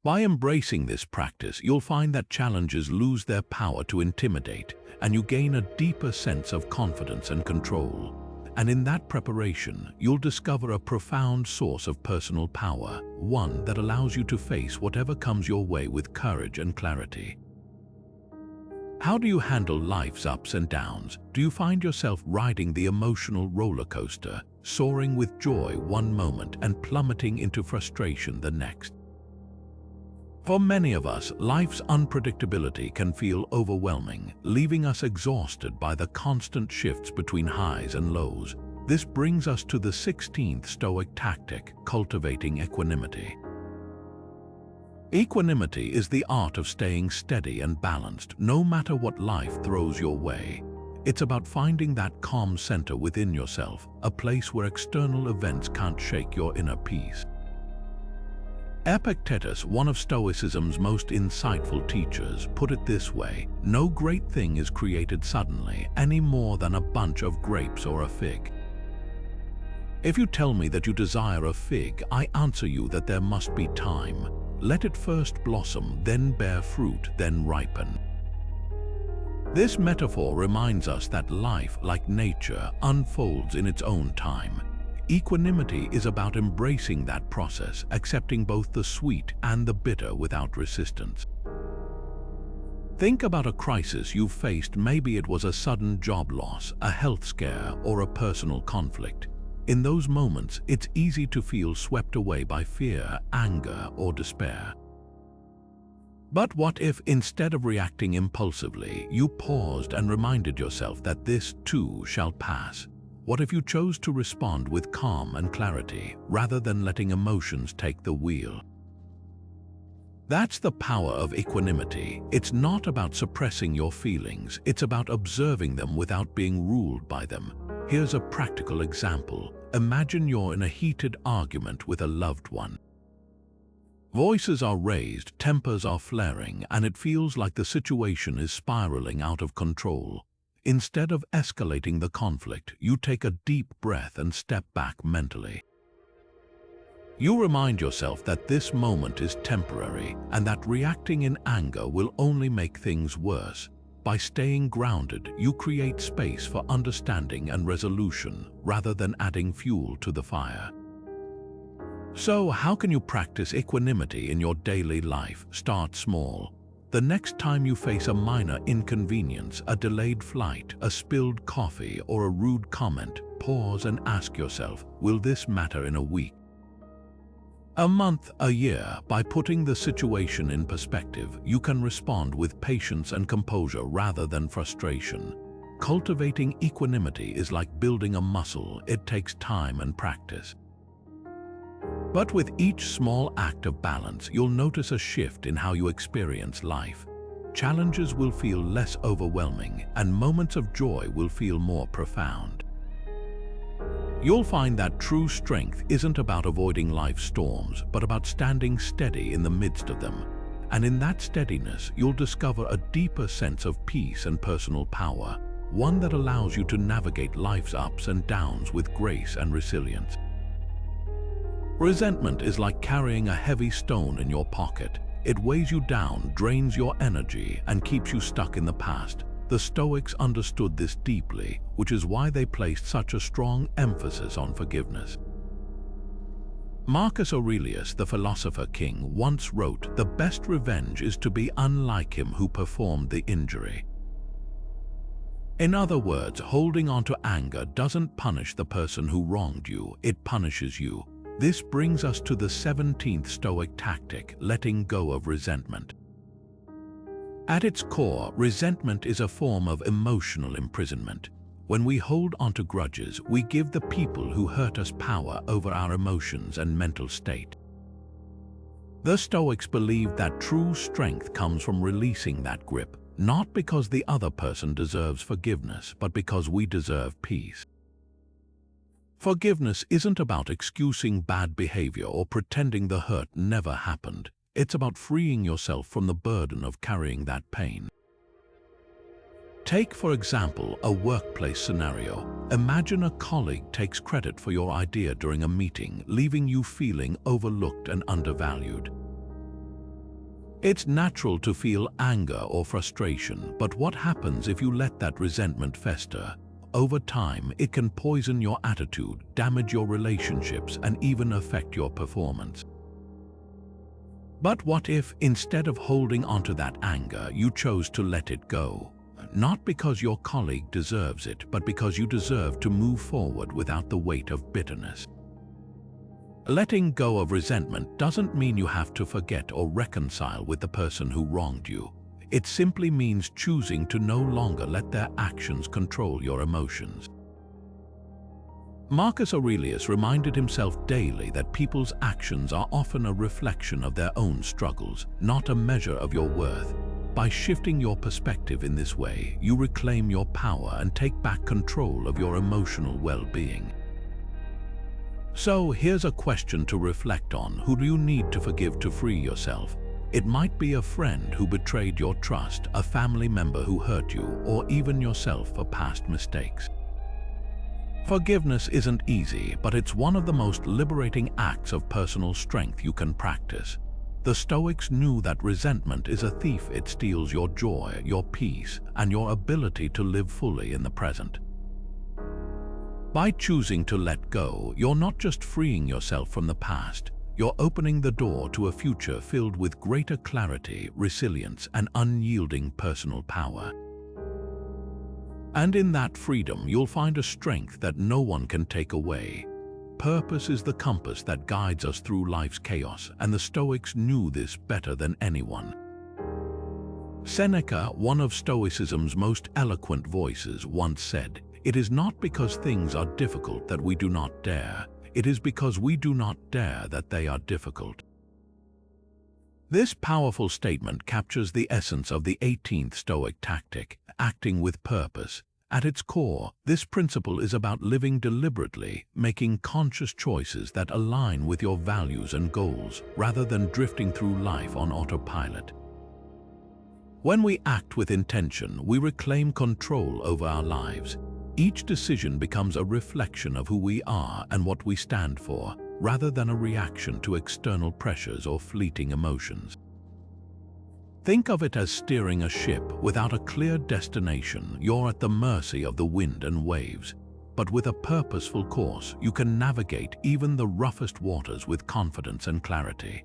By embracing this practice, you'll find that challenges lose their power to intimidate, and you gain a deeper sense of confidence and control. And in that preparation, you'll discover a profound source of personal power, one that allows you to face whatever comes your way with courage and clarity. How do you handle life's ups and downs? Do you find yourself riding the emotional roller coaster, soaring with joy one moment and plummeting into frustration the next? For many of us, life's unpredictability can feel overwhelming, leaving us exhausted by the constant shifts between highs and lows. This brings us to the 16th Stoic tactic, cultivating equanimity. Equanimity is the art of staying steady and balanced, no matter what life throws your way. It's about finding that calm center within yourself, a place where external events can't shake your inner peace. Epictetus, one of Stoicism's most insightful teachers, put it this way: no great thing is created suddenly, any more than a bunch of grapes or a fig. If you tell me that you desire a fig, I answer you that there must be time. Let it first blossom, then bear fruit, then ripen. This metaphor reminds us that life, like nature, unfolds in its own time. Equanimity is about embracing that process, accepting both the sweet and the bitter without resistance. Think about a crisis you've faced. Maybe it was a sudden job loss, a health scare, or a personal conflict. In those moments, it's easy to feel swept away by fear, anger, or despair. But what if, instead of reacting impulsively, you paused and reminded yourself that this too shall pass? What if you chose to respond with calm and clarity, rather than letting emotions take the wheel? That's the power of equanimity. It's not about suppressing your feelings, it's about observing them without being ruled by them. Here's a practical example. Imagine you're in a heated argument with a loved one. Voices are raised, tempers are flaring, and it feels like the situation is spiraling out of control. Instead of escalating the conflict, you take a deep breath and step back mentally. You remind yourself that this moment is temporary and that reacting in anger will only make things worse. By staying grounded, you create space for understanding and resolution rather than adding fuel to the fire. So, how can you practice equanimity in your daily life? Start small. The next time you face a minor inconvenience, a delayed flight, a spilled coffee, or a rude comment, pause and ask yourself, will this matter in a week? A month, a year? By putting the situation in perspective, you can respond with patience and composure rather than frustration. Cultivating equanimity is like building a muscle. It takes time and practice. But with each small act of balance, you'll notice a shift in how you experience life. Challenges will feel less overwhelming, and moments of joy will feel more profound. You'll find that true strength isn't about avoiding life's storms, but about standing steady in the midst of them. And in that steadiness, you'll discover a deeper sense of peace and personal power, one that allows you to navigate life's ups and downs with grace and resilience. Resentment is like carrying a heavy stone in your pocket. It weighs you down, drains your energy, and keeps you stuck in the past. The Stoics understood this deeply, which is why they placed such a strong emphasis on forgiveness. Marcus Aurelius, the philosopher king, once wrote, "The best revenge is to be unlike him who performed the injury." In other words, holding on to anger doesn't punish the person who wronged you, it punishes you. This brings us to the 17th Stoic tactic, letting go of resentment. At its core, resentment is a form of emotional imprisonment. When we hold onto grudges, we give the people who hurt us power over our emotions and mental state. The Stoics believed that true strength comes from releasing that grip, not because the other person deserves forgiveness, but because we deserve peace. Forgiveness isn't about excusing bad behavior or pretending the hurt never happened. It's about freeing yourself from the burden of carrying that pain. Take, for example, a workplace scenario. Imagine a colleague takes credit for your idea during a meeting, leaving you feeling overlooked and undervalued. It's natural to feel anger or frustration, but what happens if you let that resentment fester? Over time, it can poison your attitude, damage your relationships, and even affect your performance. But what if, instead of holding onto that anger, you chose to let it go? Not because your colleague deserves it, but because you deserve to move forward without the weight of bitterness. Letting go of resentment doesn't mean you have to forget or reconcile with the person who wronged you. It simply means choosing to no longer let their actions control your emotions. Marcus Aurelius reminded himself daily that people's actions are often a reflection of their own struggles, not a measure of your worth. By shifting your perspective in this way, you reclaim your power and take back control of your emotional well-being. So here's a question to reflect on. Who do you need to forgive to free yourself? It might be a friend who betrayed your trust, a family member who hurt you, or even yourself for past mistakes. Forgiveness isn't easy, but it's one of the most liberating acts of personal strength you can practice. The Stoics knew that resentment is a thief. It steals your joy, your peace, and your ability to live fully in the present. By choosing to let go, you're not just freeing yourself from the past, you're opening the door to a future filled with greater clarity, resilience, and unyielding personal power. And in that freedom, you'll find a strength that no one can take away. Purpose is the compass that guides us through life's chaos, and the Stoics knew this better than anyone. Seneca, one of Stoicism's most eloquent voices, once said, "It is not because things are difficult that we do not dare. It is because we do not dare that they are difficult." This powerful statement captures the essence of the 18th Stoic tactic, acting with purpose. At its core, this principle is about living deliberately, making conscious choices that align with your values and goals, rather than drifting through life on autopilot. When we act with intention, we reclaim control over our lives. Each decision becomes a reflection of who we are and what we stand for, rather than a reaction to external pressures or fleeting emotions. Think of it as steering a ship. Without a clear destination, you're at the mercy of the wind and waves. But with a purposeful course, you can navigate even the roughest waters with confidence and clarity.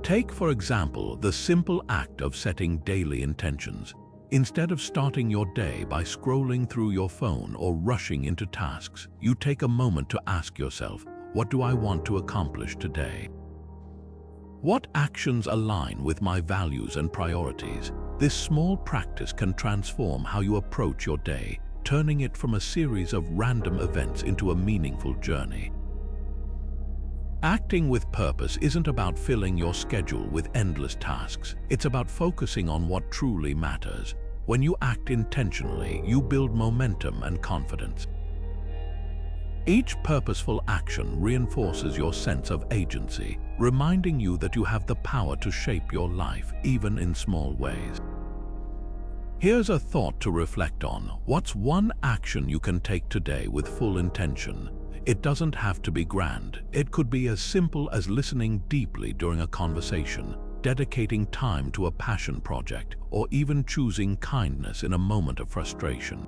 Take, for example, the simple act of setting daily intentions. Instead of starting your day by scrolling through your phone or rushing into tasks, you take a moment to ask yourself, what do I want to accomplish today? What actions align with my values and priorities? This small practice can transform how you approach your day, turning it from a series of random events into a meaningful journey. Acting with purpose isn't about filling your schedule with endless tasks. It's about focusing on what truly matters. When you act intentionally, you build momentum and confidence. Each purposeful action reinforces your sense of agency, reminding you that you have the power to shape your life, even in small ways. Here's a thought to reflect on. What's one action you can take today with full intention? It doesn't have to be grand. It could be as simple as listening deeply during a conversation, dedicating time to a passion project, or even choosing kindness in a moment of frustration.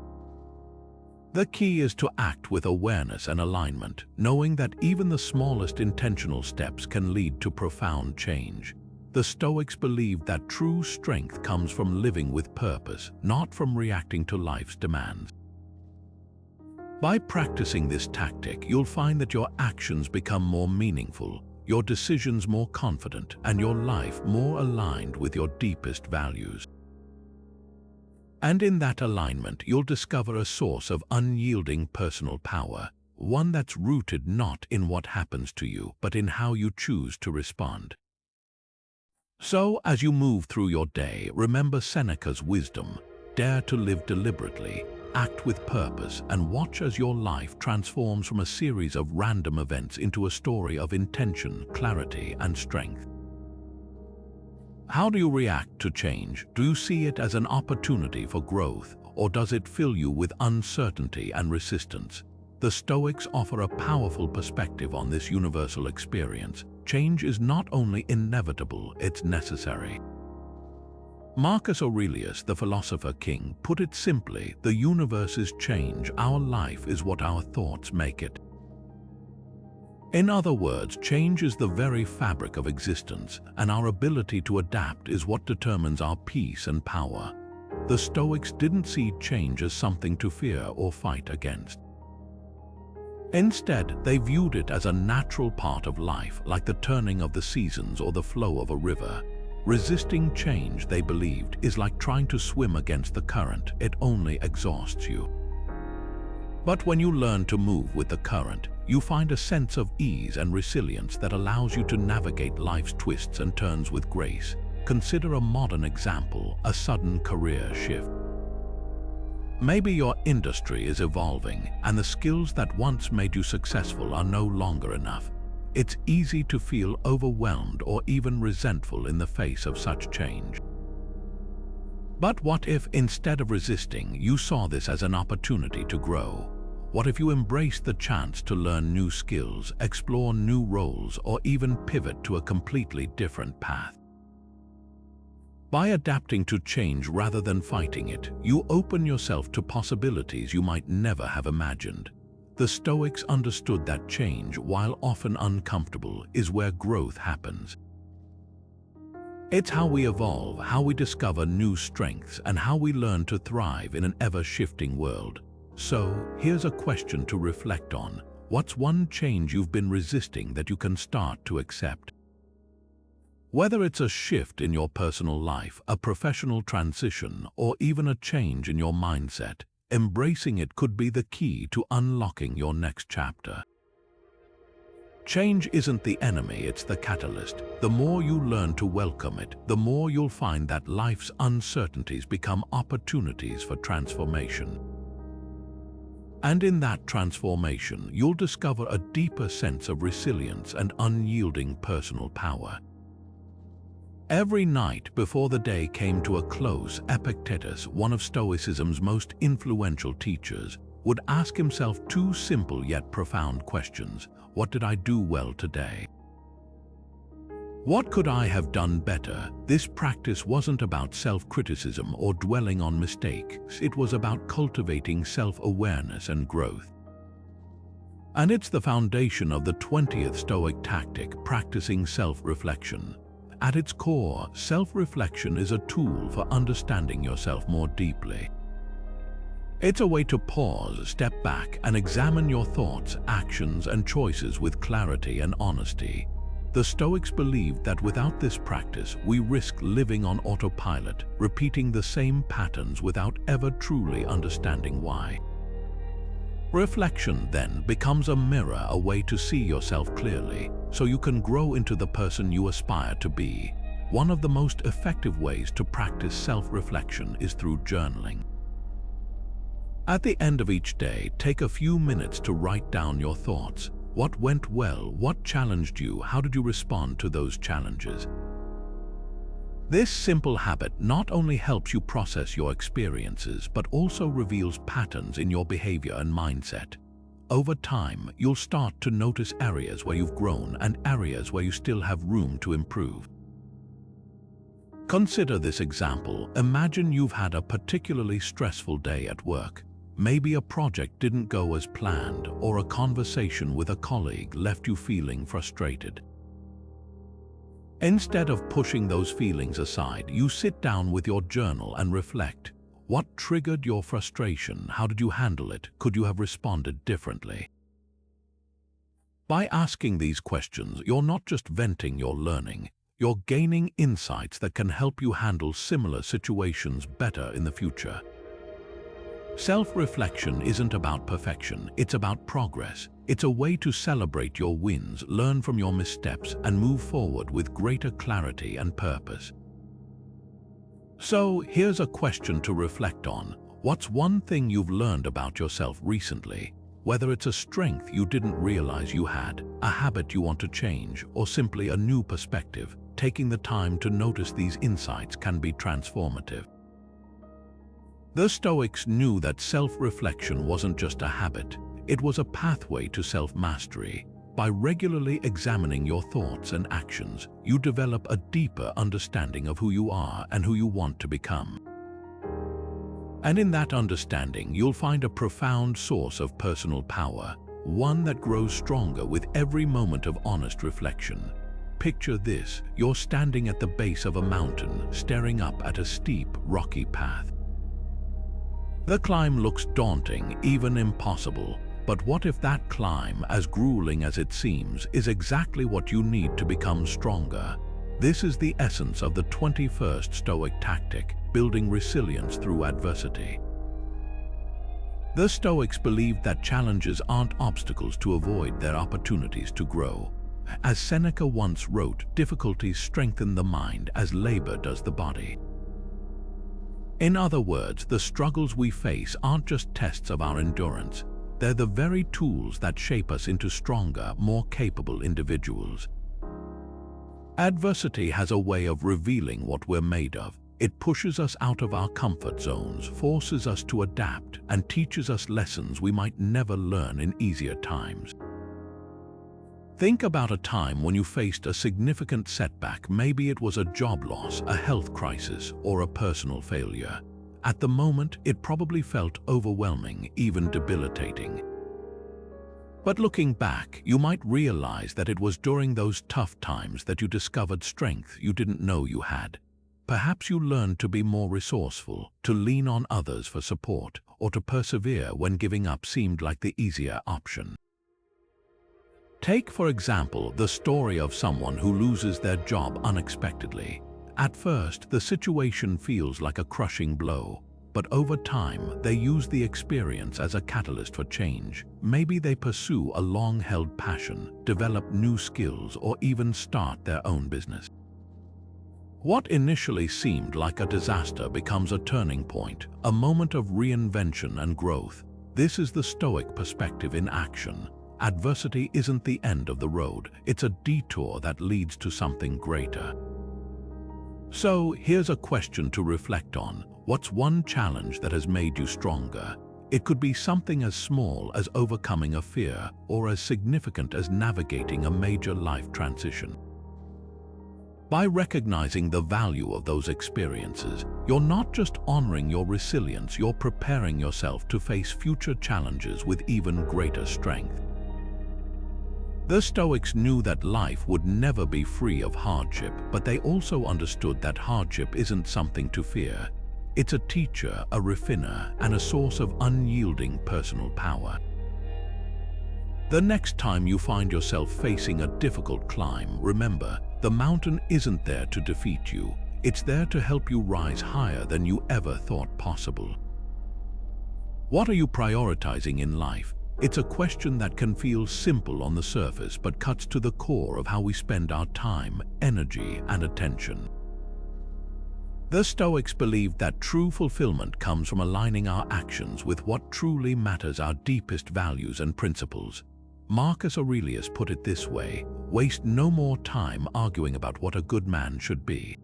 The key is to act with awareness and alignment, knowing that even the smallest intentional steps can lead to profound change. The Stoics believed that true strength comes from living with purpose, not from reacting to life's demands. By practicing this tactic, you'll find that your actions become more meaningful, your decisions more confident, and your life more aligned with your deepest values. And in that alignment, you'll discover a source of unyielding personal power, one that's rooted not in what happens to you, but in how you choose to respond. So, as you move through your day, remember Seneca's wisdom. Dare to live deliberately, act with purpose, and watch as your life transforms from a series of random events into a story of intention, clarity, and strength. How do you react to change? Do you see it as an opportunity for growth, or does it fill you with uncertainty and resistance? The Stoics offer a powerful perspective on this universal experience. Change is not only inevitable, it's necessary. Marcus Aurelius, the philosopher king, put it simply, the universe is change, our life is what our thoughts make it. In other words, change is the very fabric of existence, and our ability to adapt is what determines our peace and power. The Stoics didn't see change as something to fear or fight against. Instead, they viewed it as a natural part of life, like the turning of the seasons or the flow of a river. Resisting change, they believed, is like trying to swim against the current. It only exhausts you. But when you learn to move with the current, you find a sense of ease and resilience that allows you to navigate life's twists and turns with grace. Consider a modern example, a sudden career shift. Maybe your industry is evolving, and the skills that once made you successful are no longer enough. It's easy to feel overwhelmed or even resentful in the face of such change. But what if, instead of resisting, you saw this as an opportunity to grow? What if you embraced the chance to learn new skills, explore new roles, or even pivot to a completely different path? By adapting to change rather than fighting it, you open yourself to possibilities you might never have imagined. The Stoics understood that change, while often uncomfortable, is where growth happens. It's how we evolve, how we discover new strengths, and how we learn to thrive in an ever-shifting world. So, here's a question to reflect on. What's one change you've been resisting that you can start to accept? Whether it's a shift in your personal life, a professional transition, or even a change in your mindset, embracing it could be the key to unlocking your next chapter. Change isn't the enemy, it's the catalyst. The more you learn to welcome it, the more you'll find that life's uncertainties become opportunities for transformation. And in that transformation, you'll discover a deeper sense of resilience and unyielding personal power. Every night before the day came to a close, Epictetus, one of Stoicism's most influential teachers, would ask himself two simple yet profound questions. What did I do well today? What could I have done better? This practice wasn't about self-criticism or dwelling on mistakes. It was about cultivating self-awareness and growth. And it's the foundation of the 20th Stoic tactic, practicing self-reflection. At its core, self-reflection is a tool for understanding yourself more deeply. It's a way to pause, step back, and examine your thoughts, actions, and choices with clarity and honesty. The Stoics believed that without this practice, we risk living on autopilot, repeating the same patterns without ever truly understanding why. Reflection, then, becomes a mirror, a way to see yourself clearly, so you can grow into the person you aspire to be. One of the most effective ways to practice self-reflection is through journaling. At the end of each day, take a few minutes to write down your thoughts. What went well? What challenged you? How did you respond to those challenges? This simple habit not only helps you process your experiences, but also reveals patterns in your behavior and mindset. Over time, you'll start to notice areas where you've grown and areas where you still have room to improve. Consider this example. Imagine you've had a particularly stressful day at work. Maybe a project didn't go as planned, or a conversation with a colleague left you feeling frustrated. Instead of pushing those feelings aside, you sit down with your journal and reflect. What triggered your frustration? How did you handle it? Could you have responded differently? By asking these questions, you're not just venting your learning, you're gaining insights that can help you handle similar situations better in the future. Self-reflection isn't about perfection, it's about progress. It's a way to celebrate your wins, learn from your missteps, and move forward with greater clarity and purpose. So, here's a question to reflect on. What's one thing you've learned about yourself recently? Whether it's a strength you didn't realize you had, a habit you want to change, or simply a new perspective, taking the time to notice these insights can be transformative. The Stoics knew that self-reflection wasn't just a habit, it was a pathway to self-mastery. By regularly examining your thoughts and actions, you develop a deeper understanding of who you are and who you want to become. And in that understanding, you'll find a profound source of personal power, one that grows stronger with every moment of honest reflection. Picture this: you're standing at the base of a mountain, staring up at a steep, rocky path. The climb looks daunting, even impossible, but what if that climb, as grueling as it seems, is exactly what you need to become stronger? This is the essence of the 21st Stoic tactic, building resilience through adversity. The Stoics believed that challenges aren't obstacles to avoid, they're opportunities to grow. As Seneca once wrote, difficulties strengthen the mind as labor does the body. In other words, the struggles we face aren't just tests of our endurance, they're the very tools that shape us into stronger, more capable individuals. Adversity has a way of revealing what we're made of. It pushes us out of our comfort zones, forces us to adapt, and teaches us lessons we might never learn in easier times. Think about a time when you faced a significant setback. Maybe it was a job loss, a health crisis, or a personal failure. At the moment, it probably felt overwhelming, even debilitating. But looking back, you might realize that it was during those tough times that you discovered strength you didn't know you had. Perhaps you learned to be more resourceful, to lean on others for support, or to persevere when giving up seemed like the easier option. Take, for example, the story of someone who loses their job unexpectedly. At first, the situation feels like a crushing blow, but over time, they use the experience as a catalyst for change. Maybe they pursue a long-held passion, develop new skills, or even start their own business. What initially seemed like a disaster becomes a turning point, a moment of reinvention and growth. This is the Stoic perspective in action. Adversity isn't the end of the road, it's a detour that leads to something greater. So, here's a question to reflect on. What's one challenge that has made you stronger? It could be something as small as overcoming a fear, or as significant as navigating a major life transition. By recognizing the value of those experiences, you're not just honoring your resilience, you're preparing yourself to face future challenges with even greater strength. The Stoics knew that life would never be free of hardship, but they also understood that hardship isn't something to fear. It's a teacher, a refiner, and a source of unyielding personal power. The next time you find yourself facing a difficult climb, remember, the mountain isn't there to defeat you. It's there to help you rise higher than you ever thought possible. What are you prioritizing in life? It's a question that can feel simple on the surface but cuts to the core of how we spend our time, energy, and attention. The Stoics believed that true fulfillment comes from aligning our actions with what truly matters, our deepest values and principles. Marcus Aurelius put it this way: waste no more time arguing about what a good man should be.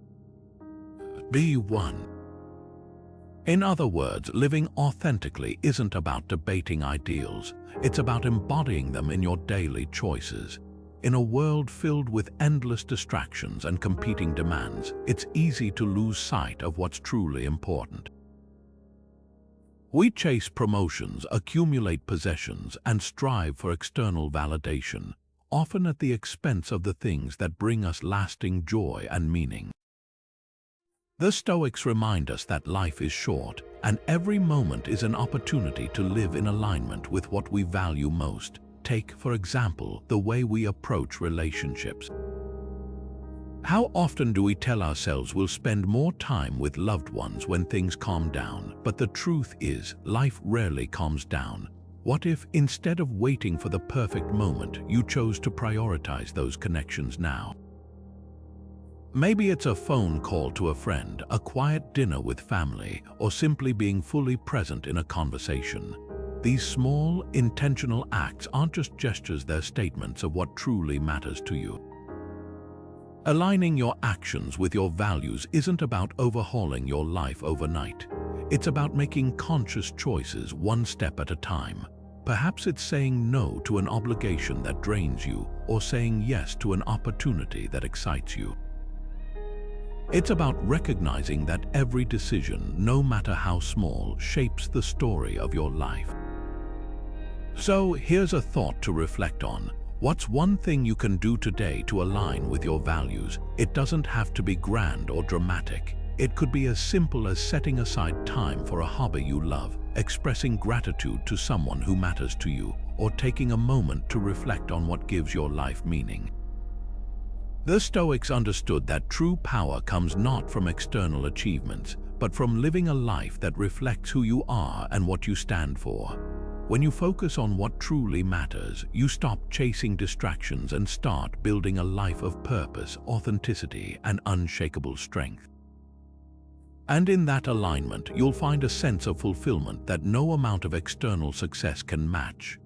Be one. In other words, living authentically isn't about debating ideals, it's about embodying them in your daily choices. In a world filled with endless distractions and competing demands, it's easy to lose sight of what's truly important. We chase promotions, accumulate possessions, and strive for external validation, often at the expense of the things that bring us lasting joy and meaning. The Stoics remind us that life is short, and every moment is an opportunity to live in alignment with what we value most. Take, for example, the way we approach relationships. How often do we tell ourselves we'll spend more time with loved ones when things calm down? But the truth is, life rarely calms down. What if, instead of waiting for the perfect moment, you chose to prioritize those connections now? Maybe it's a phone call to a friend, a quiet dinner with family, or simply being fully present in a conversation. These small, intentional acts aren't just gestures, they're statements of what truly matters to you. Aligning your actions with your values isn't about overhauling your life overnight. It's about making conscious choices one step at a time. Perhaps it's saying no to an obligation that drains you, or saying yes to an opportunity that excites you. It's about recognizing that every decision, no matter how small, shapes the story of your life. So here's a thought to reflect on. What's one thing you can do today to align with your values? It doesn't have to be grand or dramatic. It could be as simple as setting aside time for a hobby you love, expressing gratitude to someone who matters to you, or taking a moment to reflect on what gives your life meaning. The Stoics understood that true power comes not from external achievements, but from living a life that reflects who you are and what you stand for. When you focus on what truly matters, you stop chasing distractions and start building a life of purpose, authenticity, and unshakable strength. And in that alignment, you'll find a sense of fulfillment that no amount of external success can match.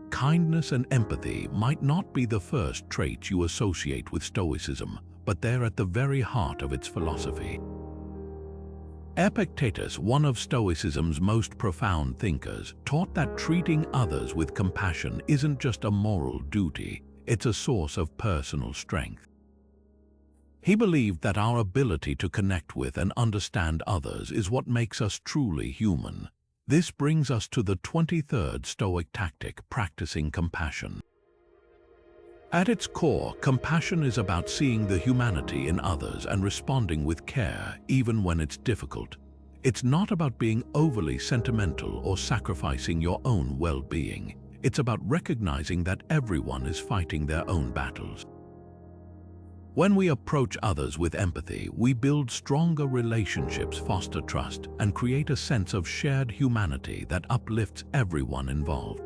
Kindness and empathy might not be the first traits you associate with Stoicism, but they're at the very heart of its philosophy. Epictetus, one of Stoicism's most profound thinkers, taught that treating others with compassion isn't just a moral duty, it's a source of personal strength. He believed that our ability to connect with and understand others is what makes us truly human. This brings us to the 23rd Stoic tactic, practicing compassion. At its core, compassion is about seeing the humanity in others and responding with care, even when it's difficult. It's not about being overly sentimental or sacrificing your own well-being. It's about recognizing that everyone is fighting their own battles. When we approach others with empathy, we build stronger relationships, foster trust, and create a sense of shared humanity that uplifts everyone involved.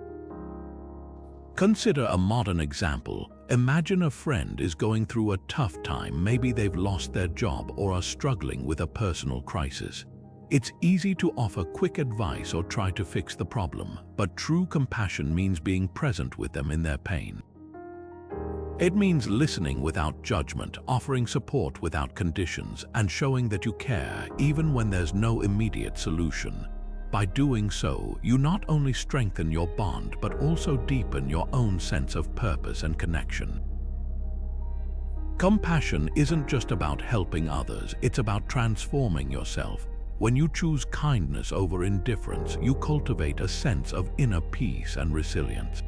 Consider a modern example. Imagine a friend is going through a tough time. Maybe they've lost their job or are struggling with a personal crisis. It's easy to offer quick advice or try to fix the problem, but true compassion means being present with them in their pain. It means listening without judgment, offering support without conditions, and showing that you care even when there's no immediate solution. By doing so, you not only strengthen your bond, but also deepen your own sense of purpose and connection. Compassion isn't just about helping others, it's about transforming yourself. When you choose kindness over indifference, you cultivate a sense of inner peace and resilience.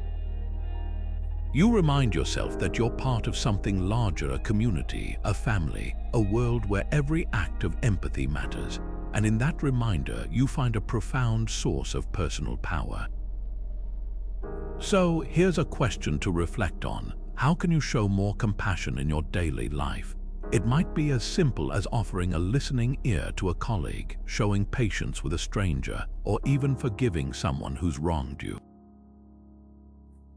You remind yourself that you're part of something larger, a community, a family, a world where every act of empathy matters. And in that reminder, you find a profound source of personal power. So, here's a question to reflect on. How can you show more compassion in your daily life? It might be as simple as offering a listening ear to a colleague, showing patience with a stranger, or even forgiving someone who's wronged you.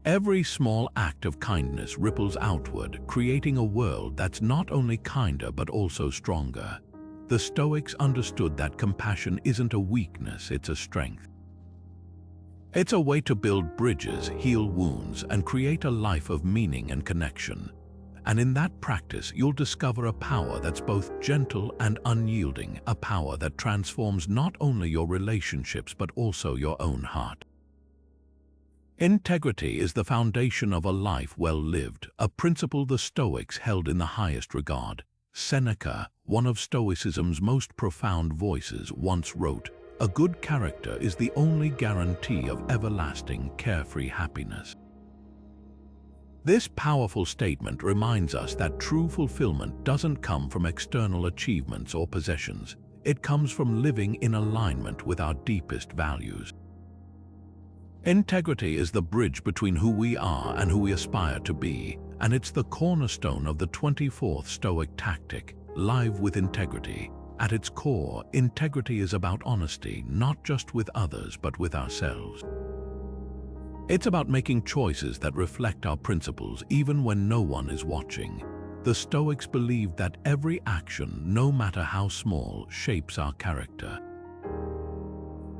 Every small act of kindness ripples outward, creating a world that's not only kinder but also stronger. The Stoics understood that compassion isn't a weakness, it's a strength. It's a way to build bridges, heal wounds, and create a life of meaning and connection. And in that practice, you'll discover a power that's both gentle and unyielding, a power that transforms not only your relationships but also your own heart. Integrity is the foundation of a life well lived, a principle the Stoics held in the highest regard. Seneca, one of Stoicism's most profound voices, once wrote, "A good character is the only guarantee of everlasting, carefree happiness." This powerful statement reminds us that true fulfillment doesn't come from external achievements or possessions. It comes from living in alignment with our deepest values. Integrity is the bridge between who we are and who we aspire to be, and it's the cornerstone of the 24th Stoic tactic, live with integrity. At its core, integrity is about honesty, not just with others, but with ourselves. It's about making choices that reflect our principles even when no one is watching. The Stoics believed that every action, no matter how small, shapes our character.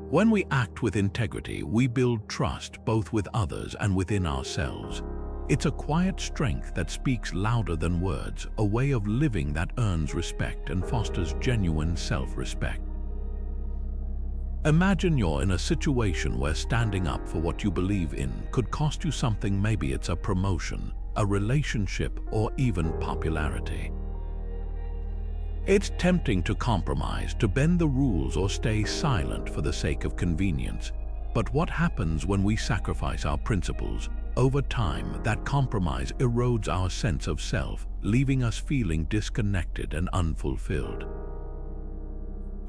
When we act with integrity, we build trust both with others and within ourselves. It's a quiet strength that speaks louder than words, a way of living that earns respect and fosters genuine self-respect. Imagine you're in a situation where standing up for what you believe in could cost you something. Maybe it's a promotion, a relationship, or even popularity. It's tempting to compromise, to bend the rules or stay silent for the sake of convenience. But what happens when we sacrifice our principles? Over time, that compromise erodes our sense of self, leaving us feeling disconnected and unfulfilled.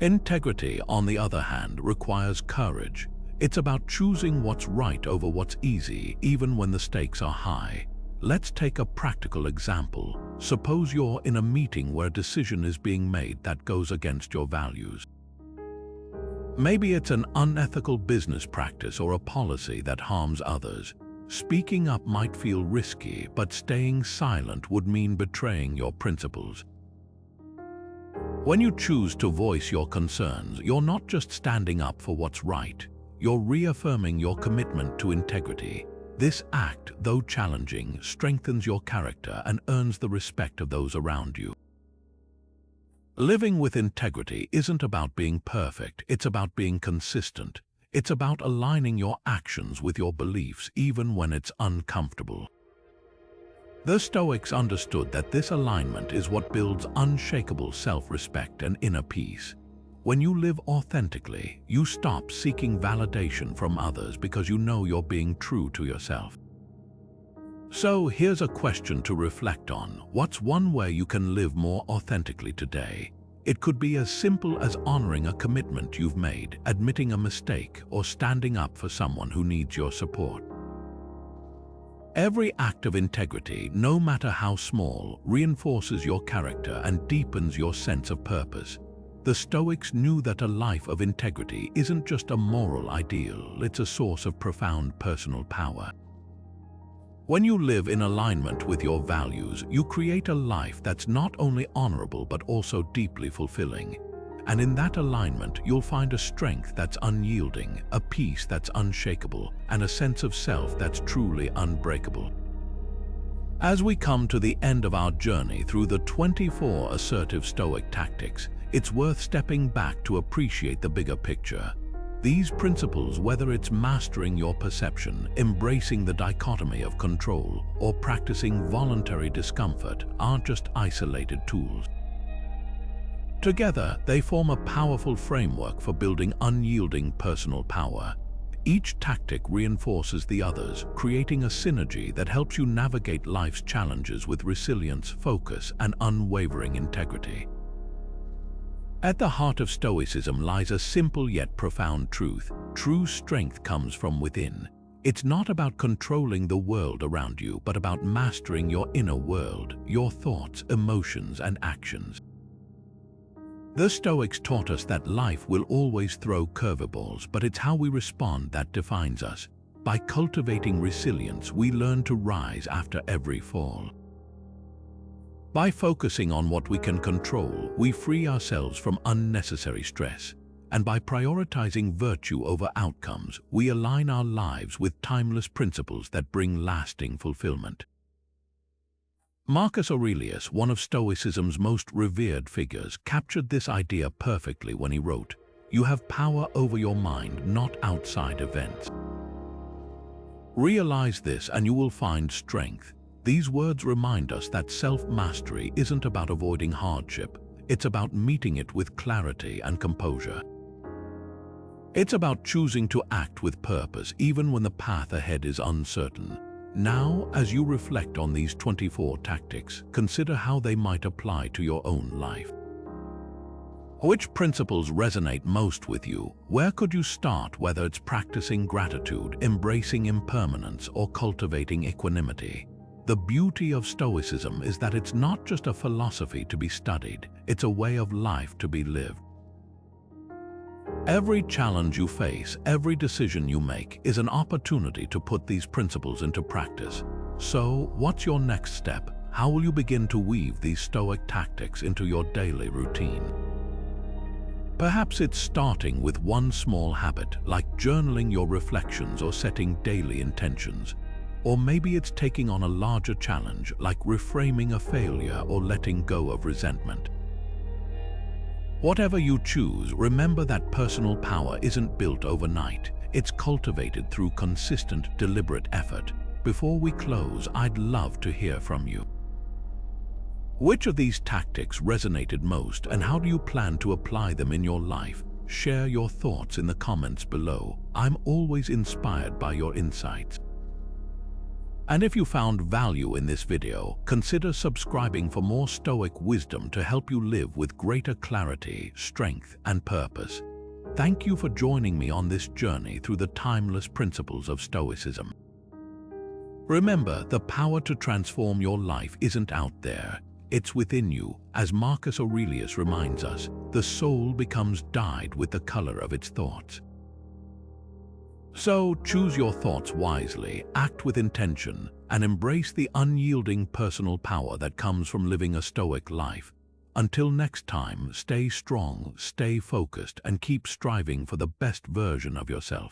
Integrity, on the other hand, requires courage. It's about choosing what's right over what's easy, even when the stakes are high. Let's take a practical example. Suppose you're in a meeting where a decision is being made that goes against your values. Maybe it's an unethical business practice or a policy that harms others. Speaking up might feel risky, but staying silent would mean betraying your principles. When you choose to voice your concerns, you're not just standing up for what's right, you're reaffirming your commitment to integrity. This act, though challenging, strengthens your character and earns the respect of those around you. Living with integrity isn't about being perfect, it's about being consistent. It's about aligning your actions with your beliefs even when it's uncomfortable. The Stoics understood that this alignment is what builds unshakable self-respect and inner peace. When you live authentically, you stop seeking validation from others because you know you're being true to yourself. So here's a question to reflect on. What's one way you can live more authentically today? It could be as simple as honoring a commitment you've made, admitting a mistake, or standing up for someone who needs your support. Every act of integrity, no matter how small, reinforces your character and deepens your sense of purpose. The Stoics knew that a life of integrity isn't just a moral ideal, it's a source of profound personal power. When you live in alignment with your values, you create a life that's not only honorable but also deeply fulfilling. And in that alignment, you'll find a strength that's unyielding, a peace that's unshakable, and a sense of self that's truly unbreakable. As we come to the end of our journey through the 24 assertive Stoic tactics, it's worth stepping back to appreciate the bigger picture. These principles, whether it's mastering your perception, embracing the dichotomy of control, or practicing voluntary discomfort, aren't just isolated tools. Together, they form a powerful framework for building unyielding personal power. Each tactic reinforces the others, creating a synergy that helps you navigate life's challenges with resilience, focus, and unwavering integrity. At the heart of Stoicism lies a simple yet profound truth. True strength comes from within. It's not about controlling the world around you, but about mastering your inner world, your thoughts, emotions, and actions. The Stoics taught us that life will always throw curveballs, but it's how we respond that defines us. By cultivating resilience, we learn to rise after every fall. By focusing on what we can control, we free ourselves from unnecessary stress. And by prioritizing virtue over outcomes, we align our lives with timeless principles that bring lasting fulfillment. Marcus Aurelius, one of Stoicism's most revered figures, captured this idea perfectly when he wrote, "You have power over your mind, not outside events." Realize this and you will find strength. These words remind us that self-mastery isn't about avoiding hardship, it's about meeting it with clarity and composure. It's about choosing to act with purpose even when the path ahead is uncertain. Now, as you reflect on these 24 tactics, consider how they might apply to your own life. Which principles resonate most with you? Where could you start, whether it's practicing gratitude, embracing impermanence, or cultivating equanimity? The beauty of Stoicism is that it's not just a philosophy to be studied, it's a way of life to be lived. Every challenge you face, every decision you make is an opportunity to put these principles into practice. So, what's your next step? How will you begin to weave these Stoic tactics into your daily routine? Perhaps it's starting with one small habit, like journaling your reflections or setting daily intentions. Or maybe it's taking on a larger challenge, like reframing a failure or letting go of resentment. Whatever you choose, remember that personal power isn't built overnight. It's cultivated through consistent, deliberate effort. Before we close, I'd love to hear from you. Which of these tactics resonated most, and how do you plan to apply them in your life? Share your thoughts in the comments below. I'm always inspired by your insights. And if you found value in this video, consider subscribing for more Stoic wisdom to help you live with greater clarity, strength, and purpose. Thank you for joining me on this journey through the timeless principles of Stoicism. Remember, the power to transform your life isn't out there. It's within you. As Marcus Aurelius reminds us, the soul becomes dyed with the color of its thoughts. So, choose your thoughts wisely, act with intention, and embrace the unyielding personal power that comes from living a Stoic life. Until next time, stay strong, stay focused, and keep striving for the best version of yourself.